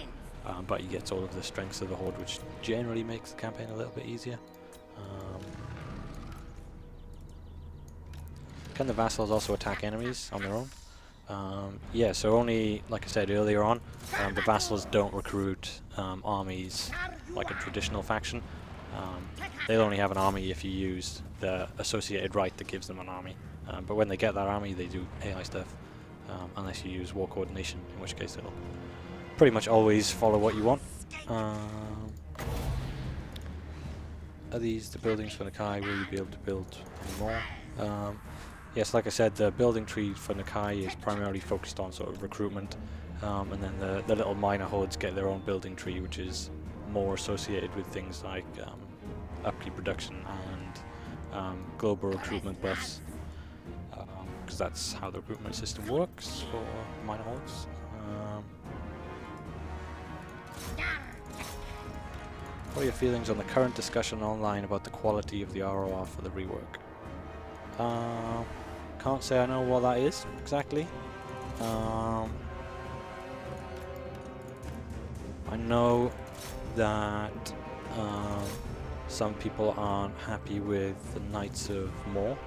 but you get all of the strengths of the Horde, which generally makes the campaign a little bit easier. Can the vassals also attack enemies on their own? Yeah, so only, like I said earlier on, the vassals don't recruit armies like a traditional faction. They'll only have an army if you use the associated right that gives them an army. But when they get that army, they do AI stuff, unless you use war coordination, in which case it'll pretty much always follow what you want. Are these the buildings for Nakai? Will you be able to build any more? Yes, like I said, the building tree for Nakai is primarily focused on sort of recruitment, and then the little minor hordes get their own building tree, which is more associated with things like upkeep production and global recruitment buffs, because that's how the recruitment system works for minor hordes. What are your feelings on the current discussion online about the quality of the ROR for the rework? Can't say I know what that is exactly. I know that some people aren't happy with the Knights of More.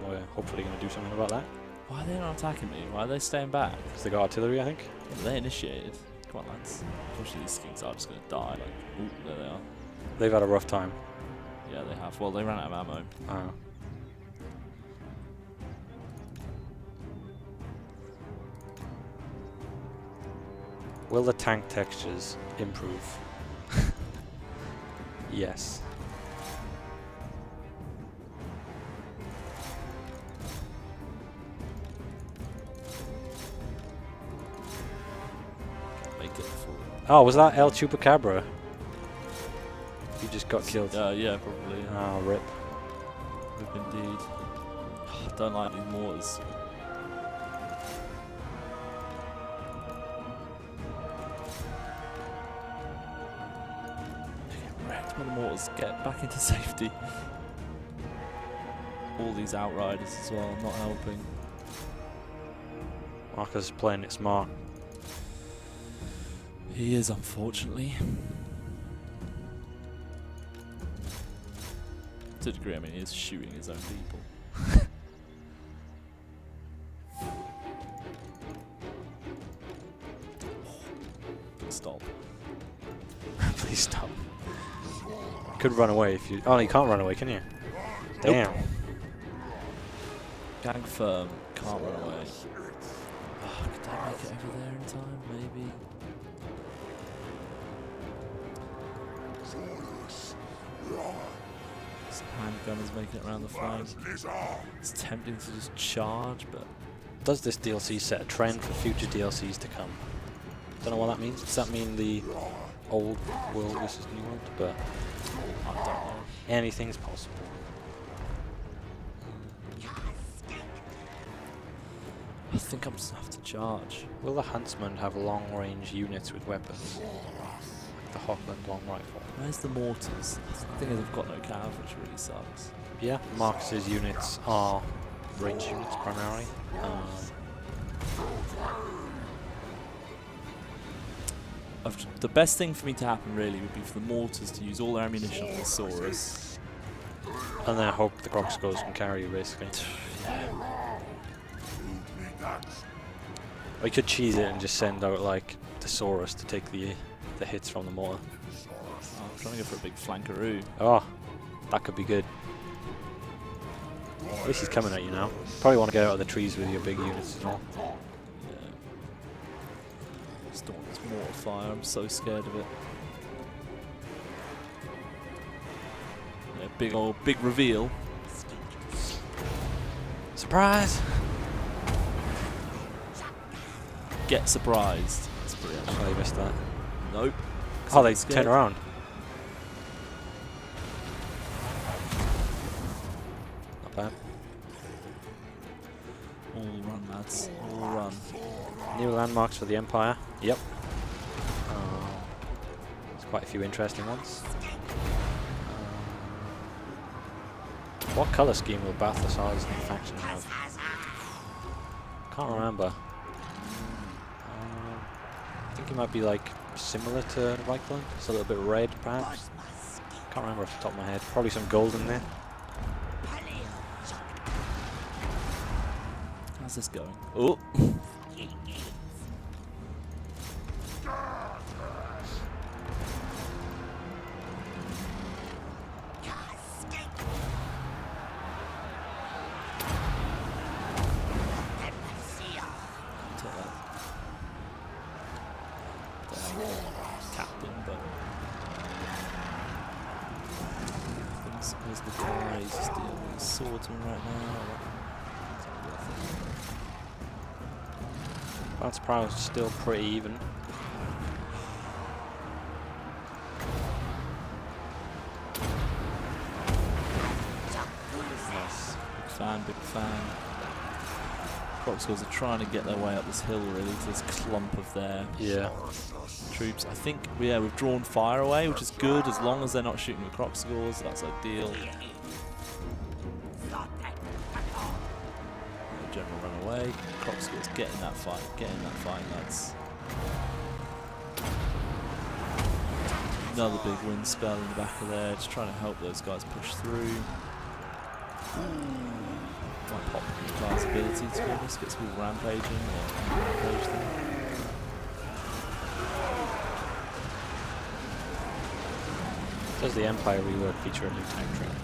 We're hopefully going to do something about that. Why are they not attacking me? Why are they staying back? Because they got artillery, I think. Yeah, they initiated. Come on, lads. Unfortunately, these skins are just going to die. Like, ooh, there they are. They've had a rough time. Yeah, they have. Well, they ran out of ammo. Oh. Will the tank textures improve? Yes. Make it full. Oh, was that El Chupacabra? He just got killed. Yeah, probably. Oh, rip. Rip indeed. I don't like these mortars. When the mortars get back into safety. All these outriders as well, not helping. Marcus is playing it smart. He is, unfortunately. To a degree, I mean, he is shooting his own people. Please stop. Please stop. Could run away if you... Oh, you can't run away, can you? Damn. Nope. Gang firm, can't run away. Oh, could I make it over there in time? Maybe. Some handgunners making it around the flank. It's tempting to just charge, but... Does this DLC set a trend for future DLCs to come? Don't know what that means. Does that mean the old world versus new world? But I don't know. anything's possible. I think I'm just gonna have to charge. Will the Huntsman have long-range units with weapons? Like the Hockland long rifle. Where's the mortars? I think they've got no cav, which really sucks. Yeah, Marcus's units are range units primarily. The best thing for me to happen really would be for the mortars to use all their ammunition on the Saurus. And then I hope the Crocscores can carry you, basically. Or you could cheese it and just send out like the Saurus to take the hits from the mortar. Oh, I'm trying to go for a big flankaroo. Oh, that could be good. At least he's coming at you now. Probably want to get out of the trees with your big units as well. Yeah. Just don't want this mortar fire. I'm so scared of it. Yeah, big reveal. Surprise! Get surprised. That's brilliant. Oh, you missed that. Nope. Oh, they turn around. Not bad. All run, lads. All run. New landmarks for the Empire. Yep. There's quite a few interesting ones. What colour scheme will Balthasar's new faction have? Can't remember. I think it might be like similar to Reichland. It's a little bit red, perhaps. Can't remember off the top of my head. Probably some gold in there. How's this going? Oh! Captain, but where's the guy? He's just dealing with swordsman right now. That's probably still pretty even. Nice. Big fan. Crocscores are trying to get their way up this hill really to this clump of their troops. I think we've drawn fire away, which is good as long as they're not shooting with Crocscores. That's ideal. General run away. Crocscores get in that fight, lads. Another big wind spell in the back of there, just trying to help those guys push through. Might pop Nakai's ability to be honest, get some rampaging or rampage them. Does the Empire rework feature a new tank tree?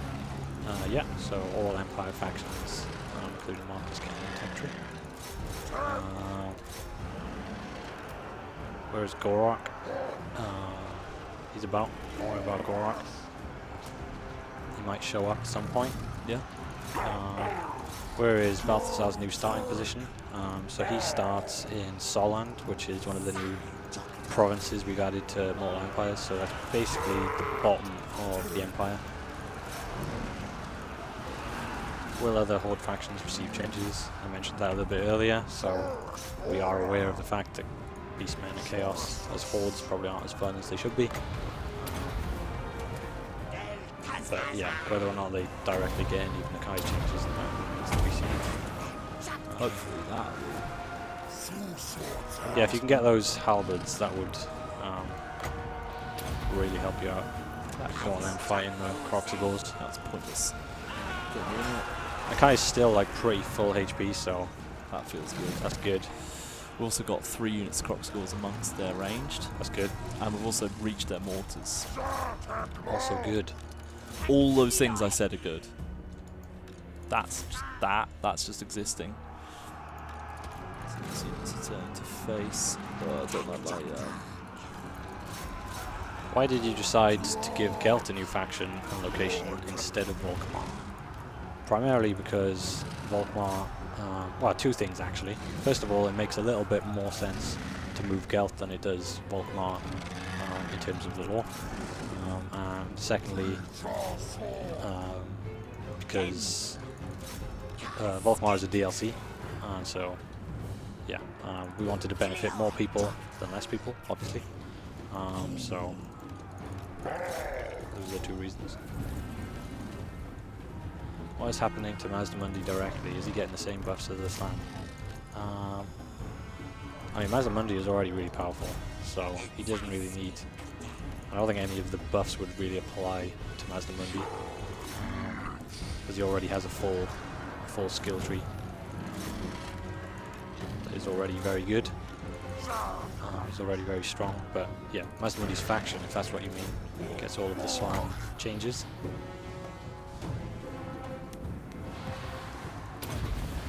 Yeah, so all Empire factions, including Marcus, get a new tank tree. Where's Gorak? He's about. Don't worry about Gorak. He might show up at some point. Yeah. Where is Balthasar's new starting position? So he starts in Solland, which is one of the new provinces we've added to Mortal Empires, so that's basically the bottom of the Empire. Will other Horde factions receive changes? I mentioned that a little bit earlier, so we are aware of the fact that Beastmen and Chaos as Hordes probably aren't as fun as they should be. But yeah, whether or not they directly get any of Nakai's changes, that remains to be seen. Hopefully that. Yeah, if you can get those halberds, that would really help you out. Go on then, fighting the Crocscores. That's pointless. Nakai's still like pretty full HP, so That feels good. that's good. We've also got 3 units of Crocscores amongst their ranged, That's good. and we've also reached their mortars. Also good. All those things I said are good. That's just that's just existing. So these units are turning to face. Oh, I don't like that. Why did you decide to give Gelt a new faction and location instead of Volkmar? Primarily because Volkmar, well, 2 things actually. First of all, it makes a little bit more sense to move Gelt than it does Volkmar in terms of the lore. And secondly, because Volkmar is a DLC, and so yeah, we wanted to benefit more people than less people, obviously. So those are the two reasons. What is happening to Mazdamundi directly? Is he getting the same buffs as the Slam? I mean, Mazdamundi is already really powerful, so he doesn't really need... I don't think any of the buffs would really apply to Mazdamundi, because he already has a full skill tree. That is already very good. He's already very strong, but yeah, Mazdamundi's faction, if that's what you mean, gets all of the Slam changes.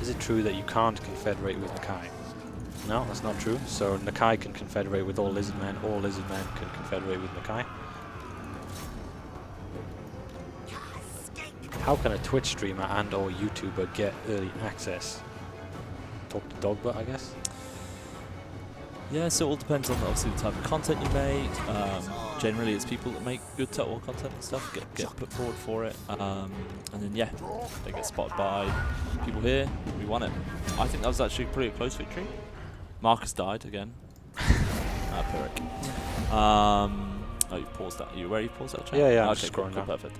Is it true that you can't confederate with Nakai? No, that's not true. So Nakai can confederate with all Lizardmen can confederate with Nakai. How can a Twitch streamer and or YouTuber get early access? Talk to Dogbutt, I guess? Yeah, so it all depends on obviously the type of content you make. Generally, it's people that make good Total War content and stuff get put forward for it, and then yeah, they get spotted by people here. We won it. I think that was actually a pretty close victory. Marcus died again. Pyrrhic. Oh, you paused that. You where you paused that? Chat? Yeah, I'm okay, just cool, scrolling cool, down. perfect.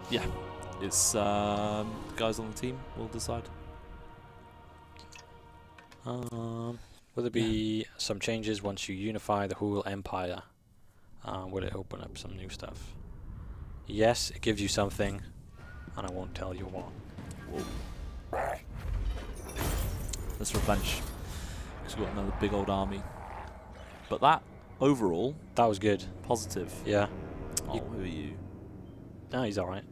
Yeah, it's guys on the team will decide. Will there be some changes once you unify the whole empire? Will it open up some new stuff? Yes, it gives you something, and I won't tell you what. Whoa. Let's replenish. Because we've got another big old army. But that, overall, That was good. positive. Yeah. Oh, who are you? No, he's alright.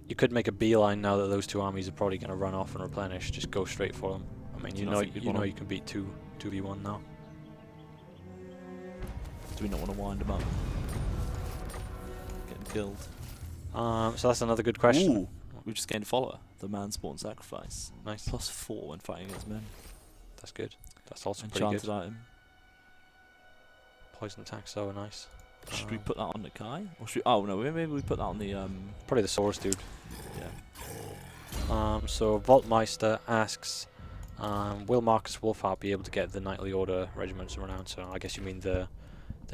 You could make a beeline now that those two armies are probably going to run off and replenish. Just go straight for them. I mean, you know you can beat 2v1 now. Do we not want to wind them up? Getting killed. So that's another good question. Ooh, we just gained a follower. The man spawn sacrifice. Nice. +4 when fighting against men. That's good. That's also pretty Enchanted good. item. Poison attack, so nice. Should we put that on Nakai? Or should we, oh no, maybe we put that on the Probably the Saurus dude. yeah. So Voltmeister asks, will Marcus Wolfhart be able to get the Knightly Order regiments renowned? So I guess you mean the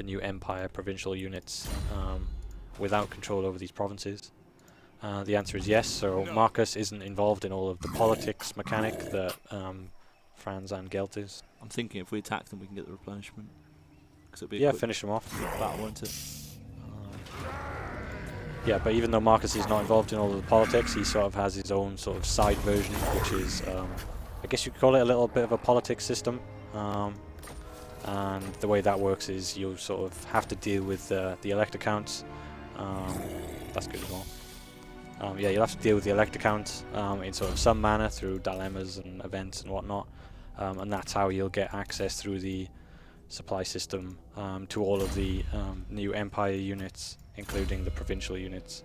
new Empire provincial units without control over these provinces. The answer is yes. So Marcus isn't involved in all of the politics mechanic that Franz and Gelt is. I'm thinking if we attack them we can get the replenishment. It'll be a Yeah, quick finish them off. battle, won't it? Yeah, but even though Marcus is not involved in all of the politics, he sort of has his own sort of side version, which is, I guess you could call it a little bit of a politics system. And the way that works is you sort of have to deal with the elector counts. That's good as well. Yeah, you'll have to deal with the elector counts in sort of some manner through dilemmas and events and whatnot. And that's how you'll get access through the supply system to all of the new Empire units, including the provincial units.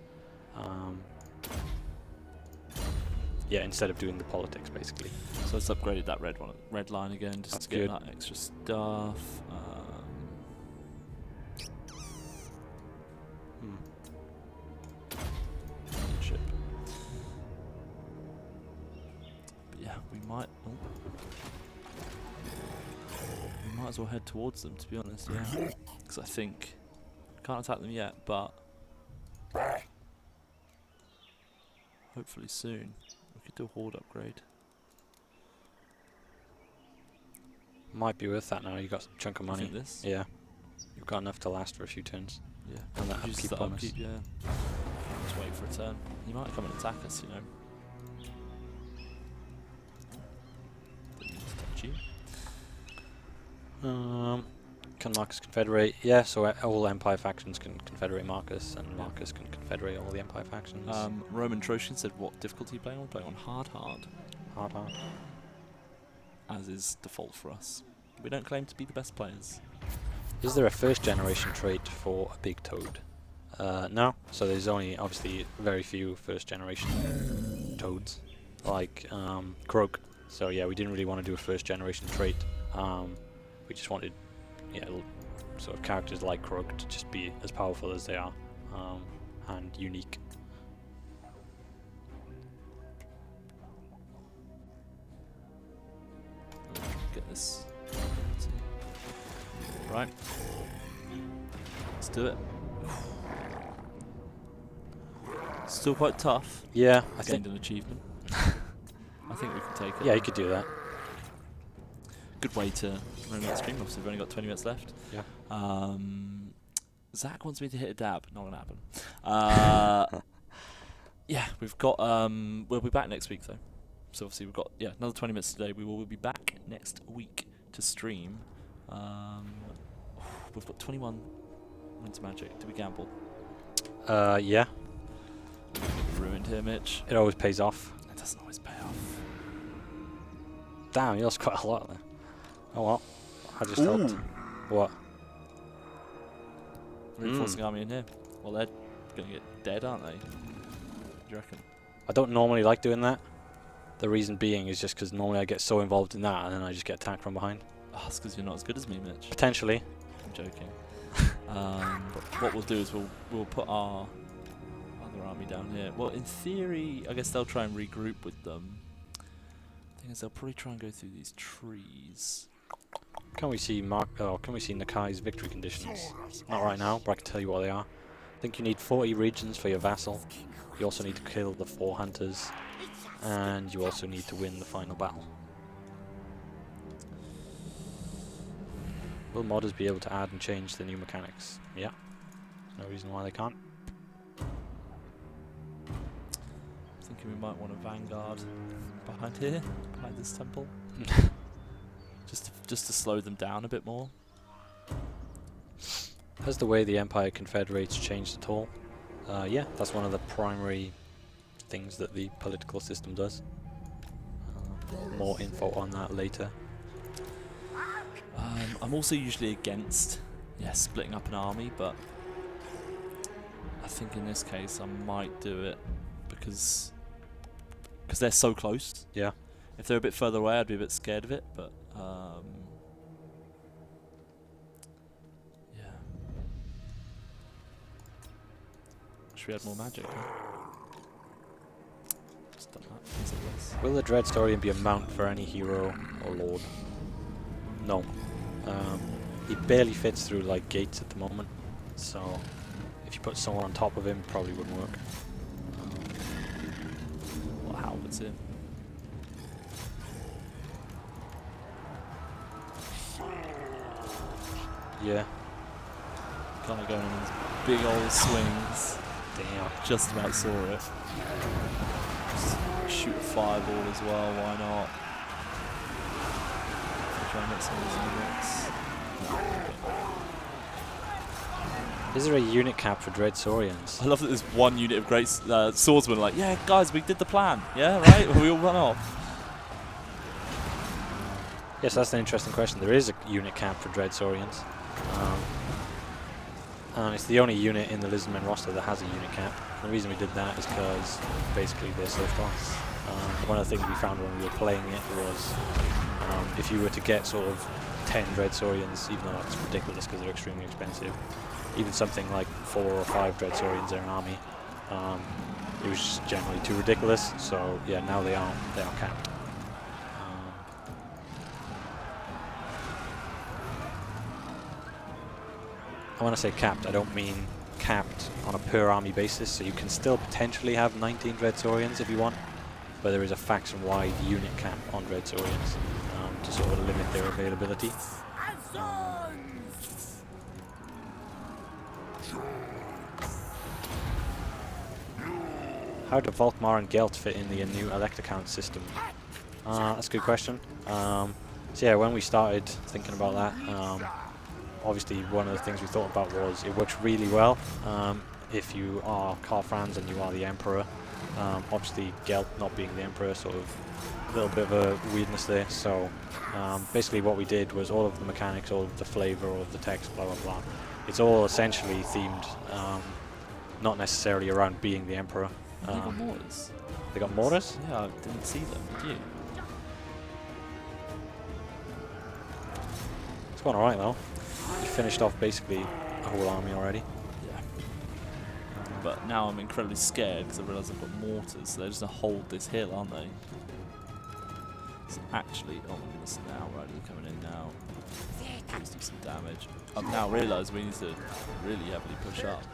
Yeah, instead of doing the politics, basically. So let's upgrade that red line again, just That's to get good. that extra stuff. Ship. But yeah, we might. Oh. We might as well head towards them, to be honest. Yeah, because I think can't attack them yet, but hopefully soon we could do a horde upgrade. Might be worth that now. You got some chunk of You money. think this? Yeah, you've got enough to last for a few turns. Yeah. And that Use upkeep that bonus. upkeep, yeah. Just wait for a turn. He might come and attack us, you know. Didn't need to touch you. Can Marcus confederate? Yeah, so all Empire factions can confederate Marcus, and Marcus can confederate all the Empire factions. Roman Troshian said, what difficulty are you playing on? Playing on hard. Hard. As is default for us. We don't claim to be the best players. Is there a first generation trait for a big toad? No. So there's only obviously very few first generation toads, like Croak. So yeah, we didn't really want to do a first generation trait. We just wanted, yeah, sort of characters like Krug to just be as powerful as they are, and unique. Get this. Right. Let's do it. Still quite tough. Yeah, I Gained think. an achievement. I think we can take it. Yeah, you could do that. Good way to run out stream. Obviously, we've only got 20 minutes left. Yeah. Zach wants me to hit a dab. Not gonna happen. Yeah, we've got. We'll be back next week though. So obviously we've got another 20 minutes today. We will be back next week to stream. We've got 21 wins magic. Do we gamble? Yeah. Ruined here, Mitch. It always pays off. It doesn't always pay off. Damn, you lost quite a lot there. Oh well. I just helped. What? Reinforcing army in here. Well, they're gonna get dead, aren't they? What do you reckon? I don't normally like doing that. The reason being is just because normally I get so involved in that and then I just get attacked from behind. Oh, it's because you're not as good as me, Mitch. Potentially. I'm joking. But what we'll do is we'll put our other army down here. Well, in theory, I guess they'll try and regroup with them. The thing is, they'll probably try and go through these trees. Can we see Nakai's victory conditions? Not right now, but I can tell you what they are. I think you need 40 regions for your vassal. You also need to kill the 4 hunters. And you also need to win the final battle. Will modders be able to add and change the new mechanics? Yeah. No reason why they can't. Thinking we might want a vanguard behind here, behind this temple. Just to slow them down a bit more. Has the way the Empire confederates changed at all? Yeah, that's one of the primary things that the political system does. More info on that later. I'm also usually against splitting up an army, but I think in this case I might do it because they're so close. Yeah. If they're a bit further away, I'd be a bit scared of it, but yeah. Should we add more magic? Huh? Just done that. As it was. Will the Dreadstarian be a mount for any hero or lord? No. He barely fits through like gates at the moment, so if you put someone on top of him, it probably wouldn't work. What halberds in? Yeah. Kind of going on these big old swings. Damn. Just about saw it. Just shoot a fireball as well, why not? Try and get some of these units. Is there a unit cap for Dreadsaurians? I love that there's one unit of great swordsmen like, yeah guys, we did the plan, yeah, right? We all run off. Yes, that's an interesting question. There is a unit cap for Dreadsaurians. And it's the only unit in the Lizardmen roster that has a unit cap. The reason we did that is because basically they're so strong. One of the things we found when we were playing it was if you were to get sort of 10 Dreadsaurians, even though that's ridiculous because they're extremely expensive, even something like 4 or 5 Dreadsaurians in an army, it was just generally too ridiculous. So yeah, now they are capped. When I say capped, I don't mean capped on a per army basis, so you can still potentially have 19 Dreadsaurians if you want, but there is a faction-wide unit cap on Dreadsaurians to sort of limit their availability. How do Volkmar and Gelt fit in the new elect account system? That's a good question. So yeah, when we started thinking about that, obviously one of the things we thought about was it works really well if you are Karl-Franz and you are the Emperor. Obviously Gelt not being the Emperor, sort of a little bit of a weirdness there. So basically what we did was all of the mechanics, all of the flavour, all of the text, blah blah blah. It's all essentially themed, not necessarily around being the Emperor. They got mortars. They got mortars? Yeah, I didn't see them, did you? going alright though. He finished off basically a whole army already. Yeah. But now I'm incredibly scared because I realise I've got mortars, so they're just going to hold this hill, aren't they? So actually, oh my goodness, now Riders are coming in now. Let's do some damage. I've now realised we need to really heavily push up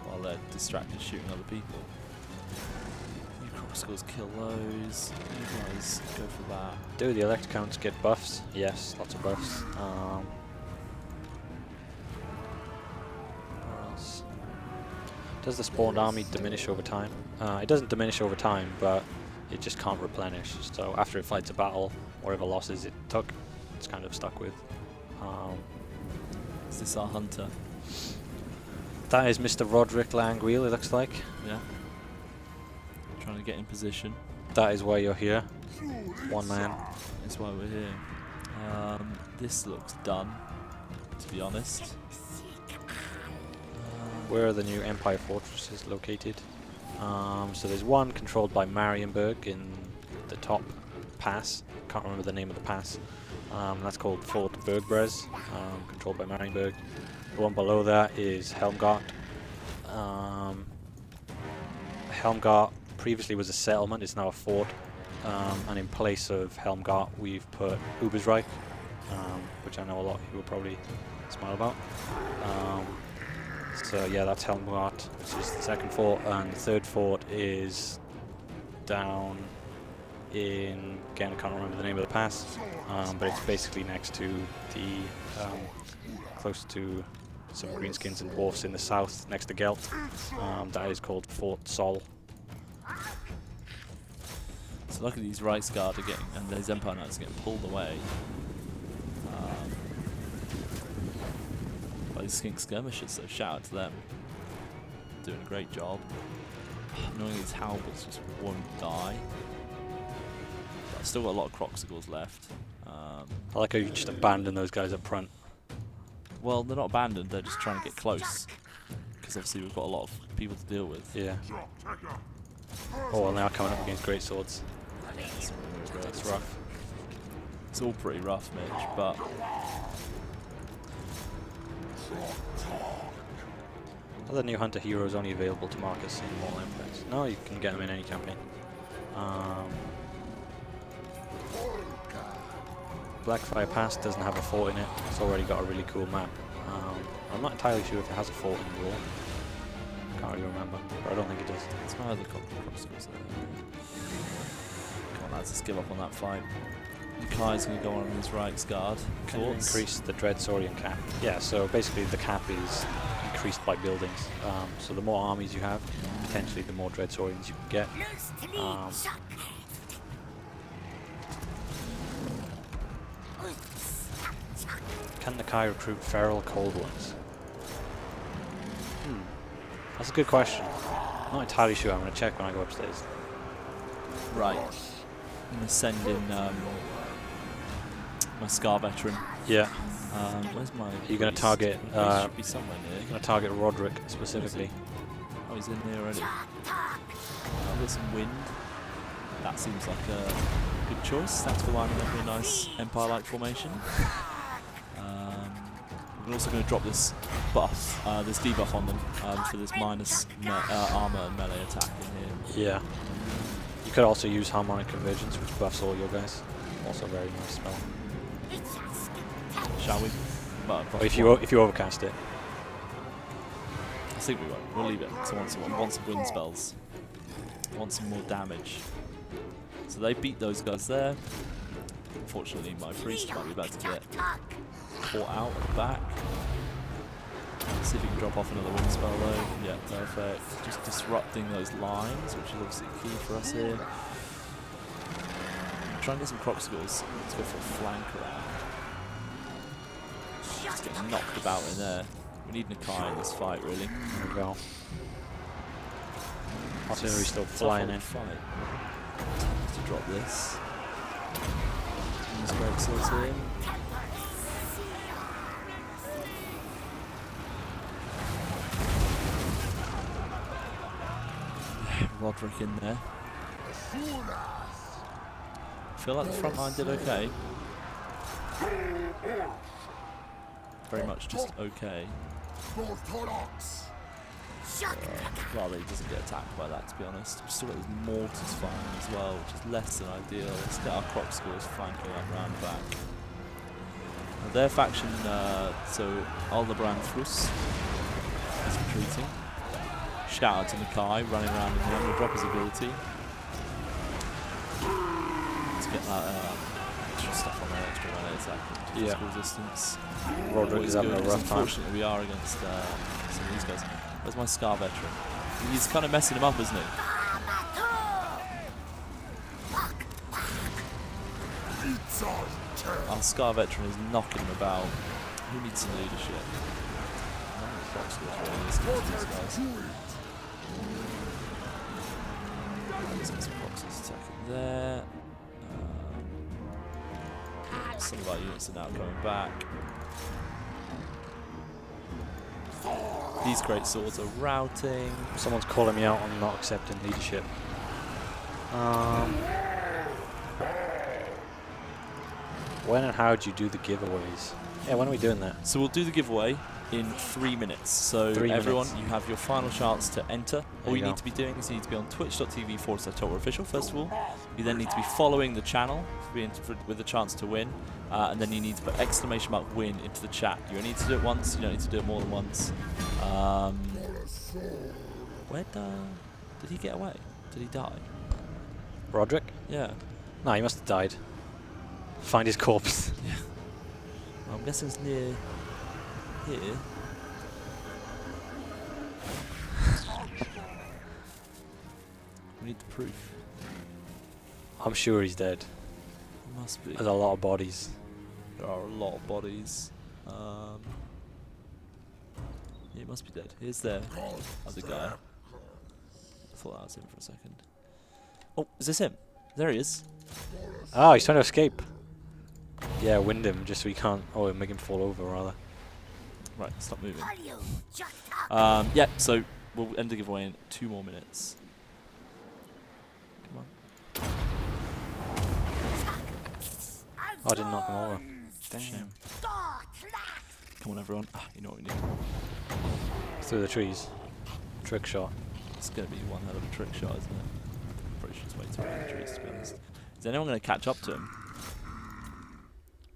while they're distracted shooting other people. You crossbows kill those. You guys go for that. Do the elect counts get buffs? Yes, lots of buffs. Where else? Does the spawned army diminish over time? It doesn't diminish over time, but it just can't replenish. So after it fights a battle, whatever losses it took, it's kind of stuck with. Is this our hunter? That is Mr. Roderick Langwheel, it looks like. Yeah. Trying to get in position. That is why you're here. One man. That's why we're here. This looks done, to be honest. Where are the new Empire fortresses located? So there's one controlled by Marienburg in the top pass. Can't remember the name of the pass. That's called Fort Bergbrez, controlled by Marienburg. The one below that is Helmgart. Helmgart previously was a settlement, it's now a fort. And in place of Helmgart we've put Ubersreich, which I know a lot of you will probably smile about. So yeah, that's Helmgart, which is the second fort, and the third fort is down in, again I can't remember the name of the pass, but it's basically next to the, close to some greenskins and dwarfs in the south, next to Gelt. That is called Fort Sol. So luckily these Reichsguard are getting, and these Empire Knights are getting pulled away by these skink skirmishers, so shout out to them. Doing a great job. Knowing these halberds just won't die. But I've still got a lot of Croxigles left. I like how you just abandon those guys up front. Well, they're not abandoned, they're just trying to get close. Because obviously we've got a lot of people to deal with. Yeah. Oh, well, now coming up against great swords. That's rough. It's all pretty rough, Mitch, but Other new hunter heroes only available to Marcus in all empires. No, you can get them in any campaign. Blackfire Pass doesn't have a fort in it. It's already got a really cool map. I'm not entirely sure if it has a fort in the war. Can't really remember, but I don't think it does. it's my other crossbows there. Come on, lads, let's give up on that fight. Nakai's going to go on his Reichsguard. Can you increase the Dreadsaurian cap? Yeah, so basically the cap is increased by buildings. So the more armies you have, potentially the more Dreadsaurians you can get. Can Nakai recruit feral cold ones? That's a good question. I'm not entirely sure. I'm going to check when I go upstairs. Right. I'm going to send in my Scar veteran. Yeah. Where's my... You're going to target. should be somewhere near. You're going to target Roderick specifically. Oh, he's in there already. I've got some wind. That seems like a good choice. Thanks for lining up in a nice Empire-like formation. We're also going to drop this buff, this debuff on them for this minus armor and melee attack in here. Yeah. You could also use Harmonic Convergence, which buffs all your guys. Also a very nice spell. Shall we? But Or if you overcast it. I think we won't. We'll leave it. So I want some wind spells. I want some more damage. So they beat those guys there. Unfortunately, my priest might be about to get caught out at the back. Let's see if we can drop off another wind spell though. Yeah, perfect. Just disrupting those lines, which is obviously key for us here. Try and get some Croxigles. Let's go for a flank around. Just getting knocked about in there. We need Nakai in this fight, really. There we go. Artillery's still flying in. Fight. To drop this. Use great swords here. Roderick in there. Feel like the front line did okay. Very much just okay. Rather, he doesn't get attacked by that, to be honest. We've still got his mortars firing as well, which is less than ideal. Let's get our croc scores flanking up round the back. Now their faction, so Aldebrand Frus is retreating. Shout out to Nakai, running around in here. We'll drop his ability. Let's get that extra stuff on there, extra melee attack, physical resistance. Roderick is having a rough time. Unfortunately, we are against some of these guys. Where's my Scar veteran? He's kind of messing him up, isn't he? Our Scar veteran is knocking him about. Who needs some leadership? None of the croc skills really is against these guys. Let's get some croc skills attacking there. Some of our units are now coming back. These great swords are routing. Someone's calling me out on not accepting leadership. When and how do you do the giveaways? Yeah, when are we doing that? So we'll do the giveaway in 3 minutes. So everyone, you have your final chance to enter. All you need to be doing is you need to be on twitch.tv/TotalWarOfficial first of all. You then need to be following the channel to be with a chance to win. And then you need to put !win into the chat. You only need to do it once, you don't need to do it more than once. Where did he get away? Did he die? Roderick? Yeah. No, he must have died. Find his corpse. Yeah. I'm guessing it's near here. We need the proof. I'm sure he's dead. He must be. There's a lot of bodies. There are a lot of bodies. Yeah, he must be dead. Here's the other guy. I thought that was him for a second. Oh, is this him? There he is. Oh, he's trying to escape. Yeah, wind him just so he can't. Oh, make him fall over rather. Right, stop moving. Yeah, so we'll end the giveaway in 2 more minutes. Come on. Oh, I didn't knock him over. Damn. Shame. Come on, everyone. Ah, you know what we need. Through the trees. Trick shot. It's going to be one hell of a trick shot, isn't it? Probably should just wait around the trees, to be honest. Is anyone going to catch up to him?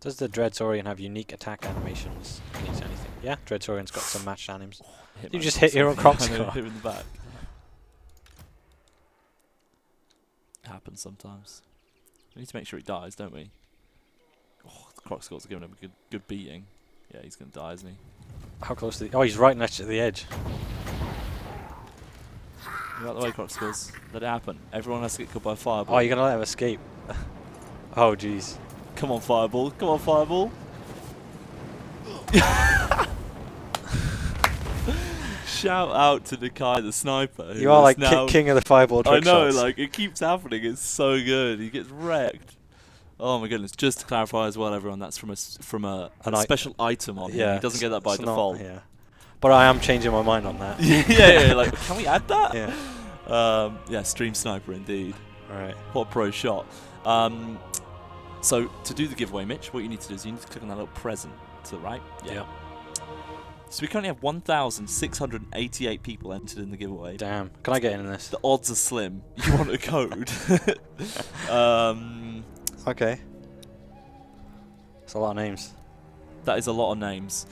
Does the Dreadsaurian have unique attack animations against anything? Yeah, Dreadsaurian's got some matched anims. You just hit your own croc score. Hit him in the back. Happens sometimes. We need to make sure he dies, don't we? Oh, the croc scores are giving him a good beating. Yeah, he's going to die, isn't he? How close to the... Oh, he's right next to the edge. Get out the way, croc scores. Let it happen. Everyone has to get killed by a fireball. Oh, you're going to let him escape. Oh, jeez. Come on, fireball. Come on, fireball. Shout out to Nakai the sniper. You are like king of the fireball trick I know, shots. like, it keeps happening. It's so good. He gets wrecked. Oh my goodness. Just to clarify as well, everyone, that's from a special item on him. He doesn't get that by default. Yeah. But I am changing my mind on that. yeah, like, can we add that? Yeah. Yeah, stream sniper indeed. Alright. What a pro shot. So to do the giveaway, Mitch, what you need to do is you need to click on that little present to the right. Yeah. So we currently have 1,688 people entered in the giveaway. Damn. Can I get in this? The odds are slim. You want a code? Okay. That's a lot of names. That is a lot of names.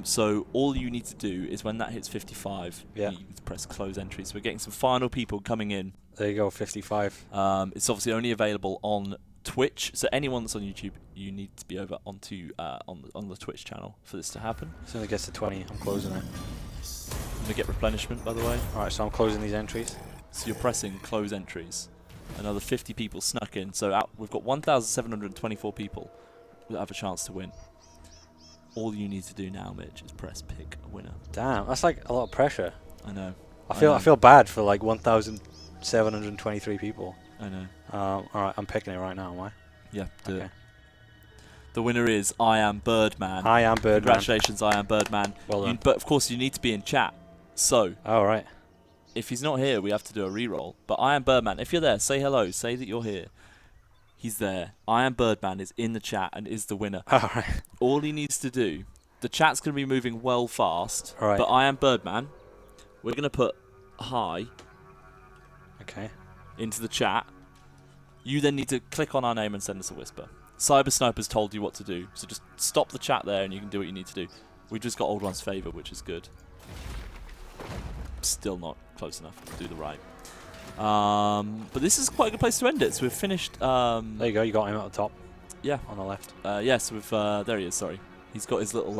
So all you need to do is when that hits 55, you need to press close entry. So we're getting some final people coming in. There you go, 55. It's obviously only available on Twitch, so anyone that's on YouTube, you need to be over onto on the Twitch channel for this to happen. As soon as it gets to 20, I'm closing it. I'm gonna get replenishment, by the way. Alright, so I'm closing these entries. So you're pressing close entries. Another 50 people snuck in, so we've got 1,724 people that have a chance to win. All you need to do now, Mitch, is press pick a winner. Damn, that's like a lot of pressure. I know. I feel bad for like 1,723 people. I know. Alright, I'm picking it right now, am I? Yeah, do it. The winner is I Am Birdman. I Am Birdman. Congratulations, I Am Birdman. Well done. But of course, you need to be in chat. So, alright. If he's not here, we have to do a reroll. But I Am Birdman. If you're there, say hello. Say that you're here. He's there. I Am Birdman is in the chat and is the winner. All right. All he needs to do, the chat's going to be moving well fast, All right. but I Am Birdman, we're going to put hi Okay. into the chat. You then need to click on our name and send us a whisper. Cyber Sniper's told you what to do, so just stop the chat there and you can do what you need to do. We've just got Old One's Favour, which is good. Still not close enough to do the right. But this is quite a good place to end it. So we've finished. There you go. You got him at the top. Yeah. On the left. Yes, we've. There he is. Sorry, he's got his little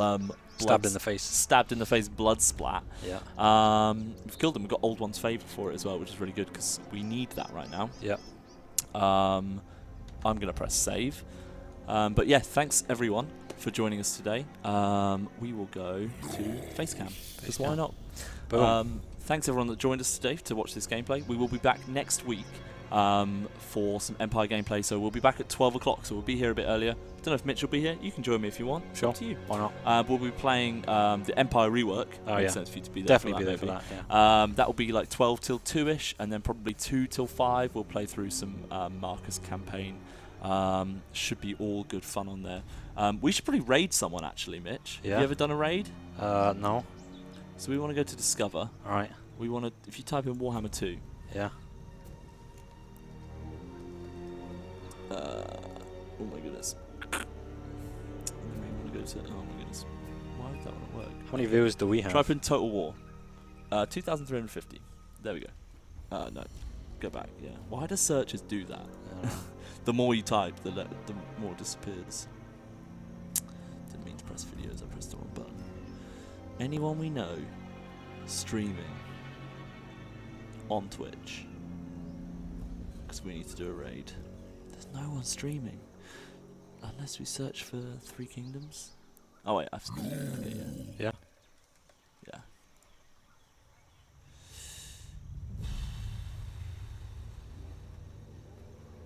Stabbed in the face. Stabbed in the face, blood splat. Yeah. We've killed him. We've got Old One's Favour for it as well, which is really good because we need that right now. Yep. I'm gonna press save. But yeah, thanks everyone for joining us today. We will go to Facecam. Because why not? Boom. Thanks everyone that joined us today to watch this gameplay. We will be back next week for some Empire gameplay. So we'll be back at 12 o'clock. So we'll be here a bit earlier. Don't know if Mitch will be here. You can join me if you want. Sure. Up to you. Why not? But we'll be playing the Empire rework. Oh, Makes yeah. sense for you to be there. Definitely for be that, there for maybe. that, yeah. That will be like 12 till 2ish, and then probably 2 till 5. We'll play through some Marcus campaign. Should be all good fun on there. We should probably raid someone actually, Mitch. Yeah. Have you ever done a raid? No. So we want to go to Discover. All right. We want to, if you type in Warhammer 2. Yeah. Oh my goodness. And then we want to go to, oh my goodness. Why would that one work? How many viewers do we have? Type in Total War. 2,350. There we go. No. Go back, yeah. Why do searches do that? The more you type, the more it disappears. Didn't mean to press videos, I pressed the wrong button. Anyone we know streaming on Twitch? Because we need to do a raid. There's no one streaming. Unless we search for Three Kingdoms. Oh wait, I've seen it. Okay, yeah. Yeah. Yeah.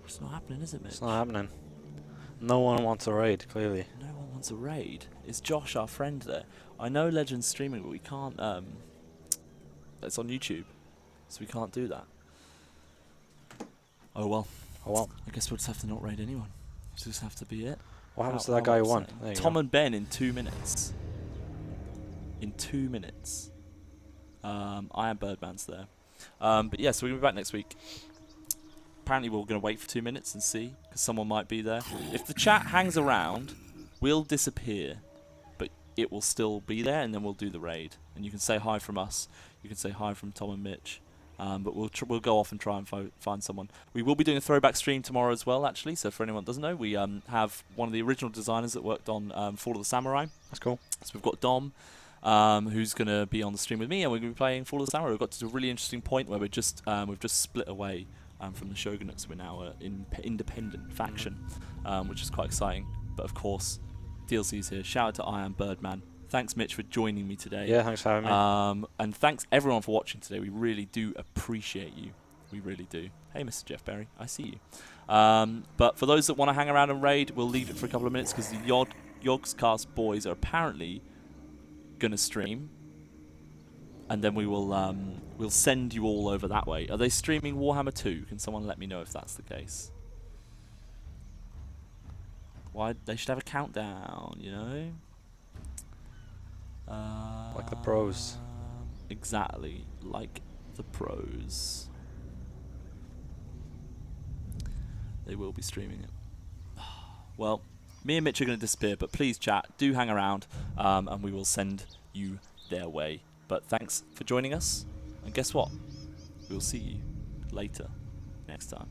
It's not happening, is it, Mitch? It's not happening. No one wants a raid, clearly. No one wants a raid. Is Josh our friend there? I know Legend's streaming, but we can't. It's on YouTube, so we can't do that. Oh well. Oh well. I guess we'll just have to not raid anyone. Just have to be it. What happens How- to that how guy who won? upsetting. There you Tom go. and Ben in 2 minutes. In 2 minutes. I Am Birdman's there. But yeah, so we're going to be back next week. Apparently we're going to wait for 2 minutes and see, because someone might be there. If the chat hangs around, we'll disappear. But it will still be there, and then we'll do the raid. And you can say hi from us. You can say hi from Tom and Mitch. But we'll go off and try and find someone. We will be doing a throwback stream tomorrow as well, actually. So for anyone that doesn't know, we have one of the original designers that worked on Fall of the Samurai. That's cool. So we've got Dom, who's going to be on the stream with me, and we're going to be playing Fall of the Samurai. We've got to a really interesting point where we've just split away from the Shogunates. We're now an independent faction, which is quite exciting. But of course, DLC's here. Shout out to I Am Birdman. Thanks, Mitch, for joining me today. Yeah, thanks for having me. And thanks everyone for watching today. We really do appreciate you. We really do. Hey, Mr. Jeff Berry, I see you. But for those that want to hang around and raid, we'll leave it for a couple of minutes because the Yogscast boys are apparently going to stream. And then we will we'll send you all over that way. Are they streaming Warhammer 2? Can someone let me know if that's the case? Why they should have a countdown, you know? Like the pros. Exactly, like the pros. They will be streaming it. Well, me and Mitch are going to disappear, but please chat, do hang around, and we will send you their way. But thanks for joining us, and guess what? We'll see you later, next time.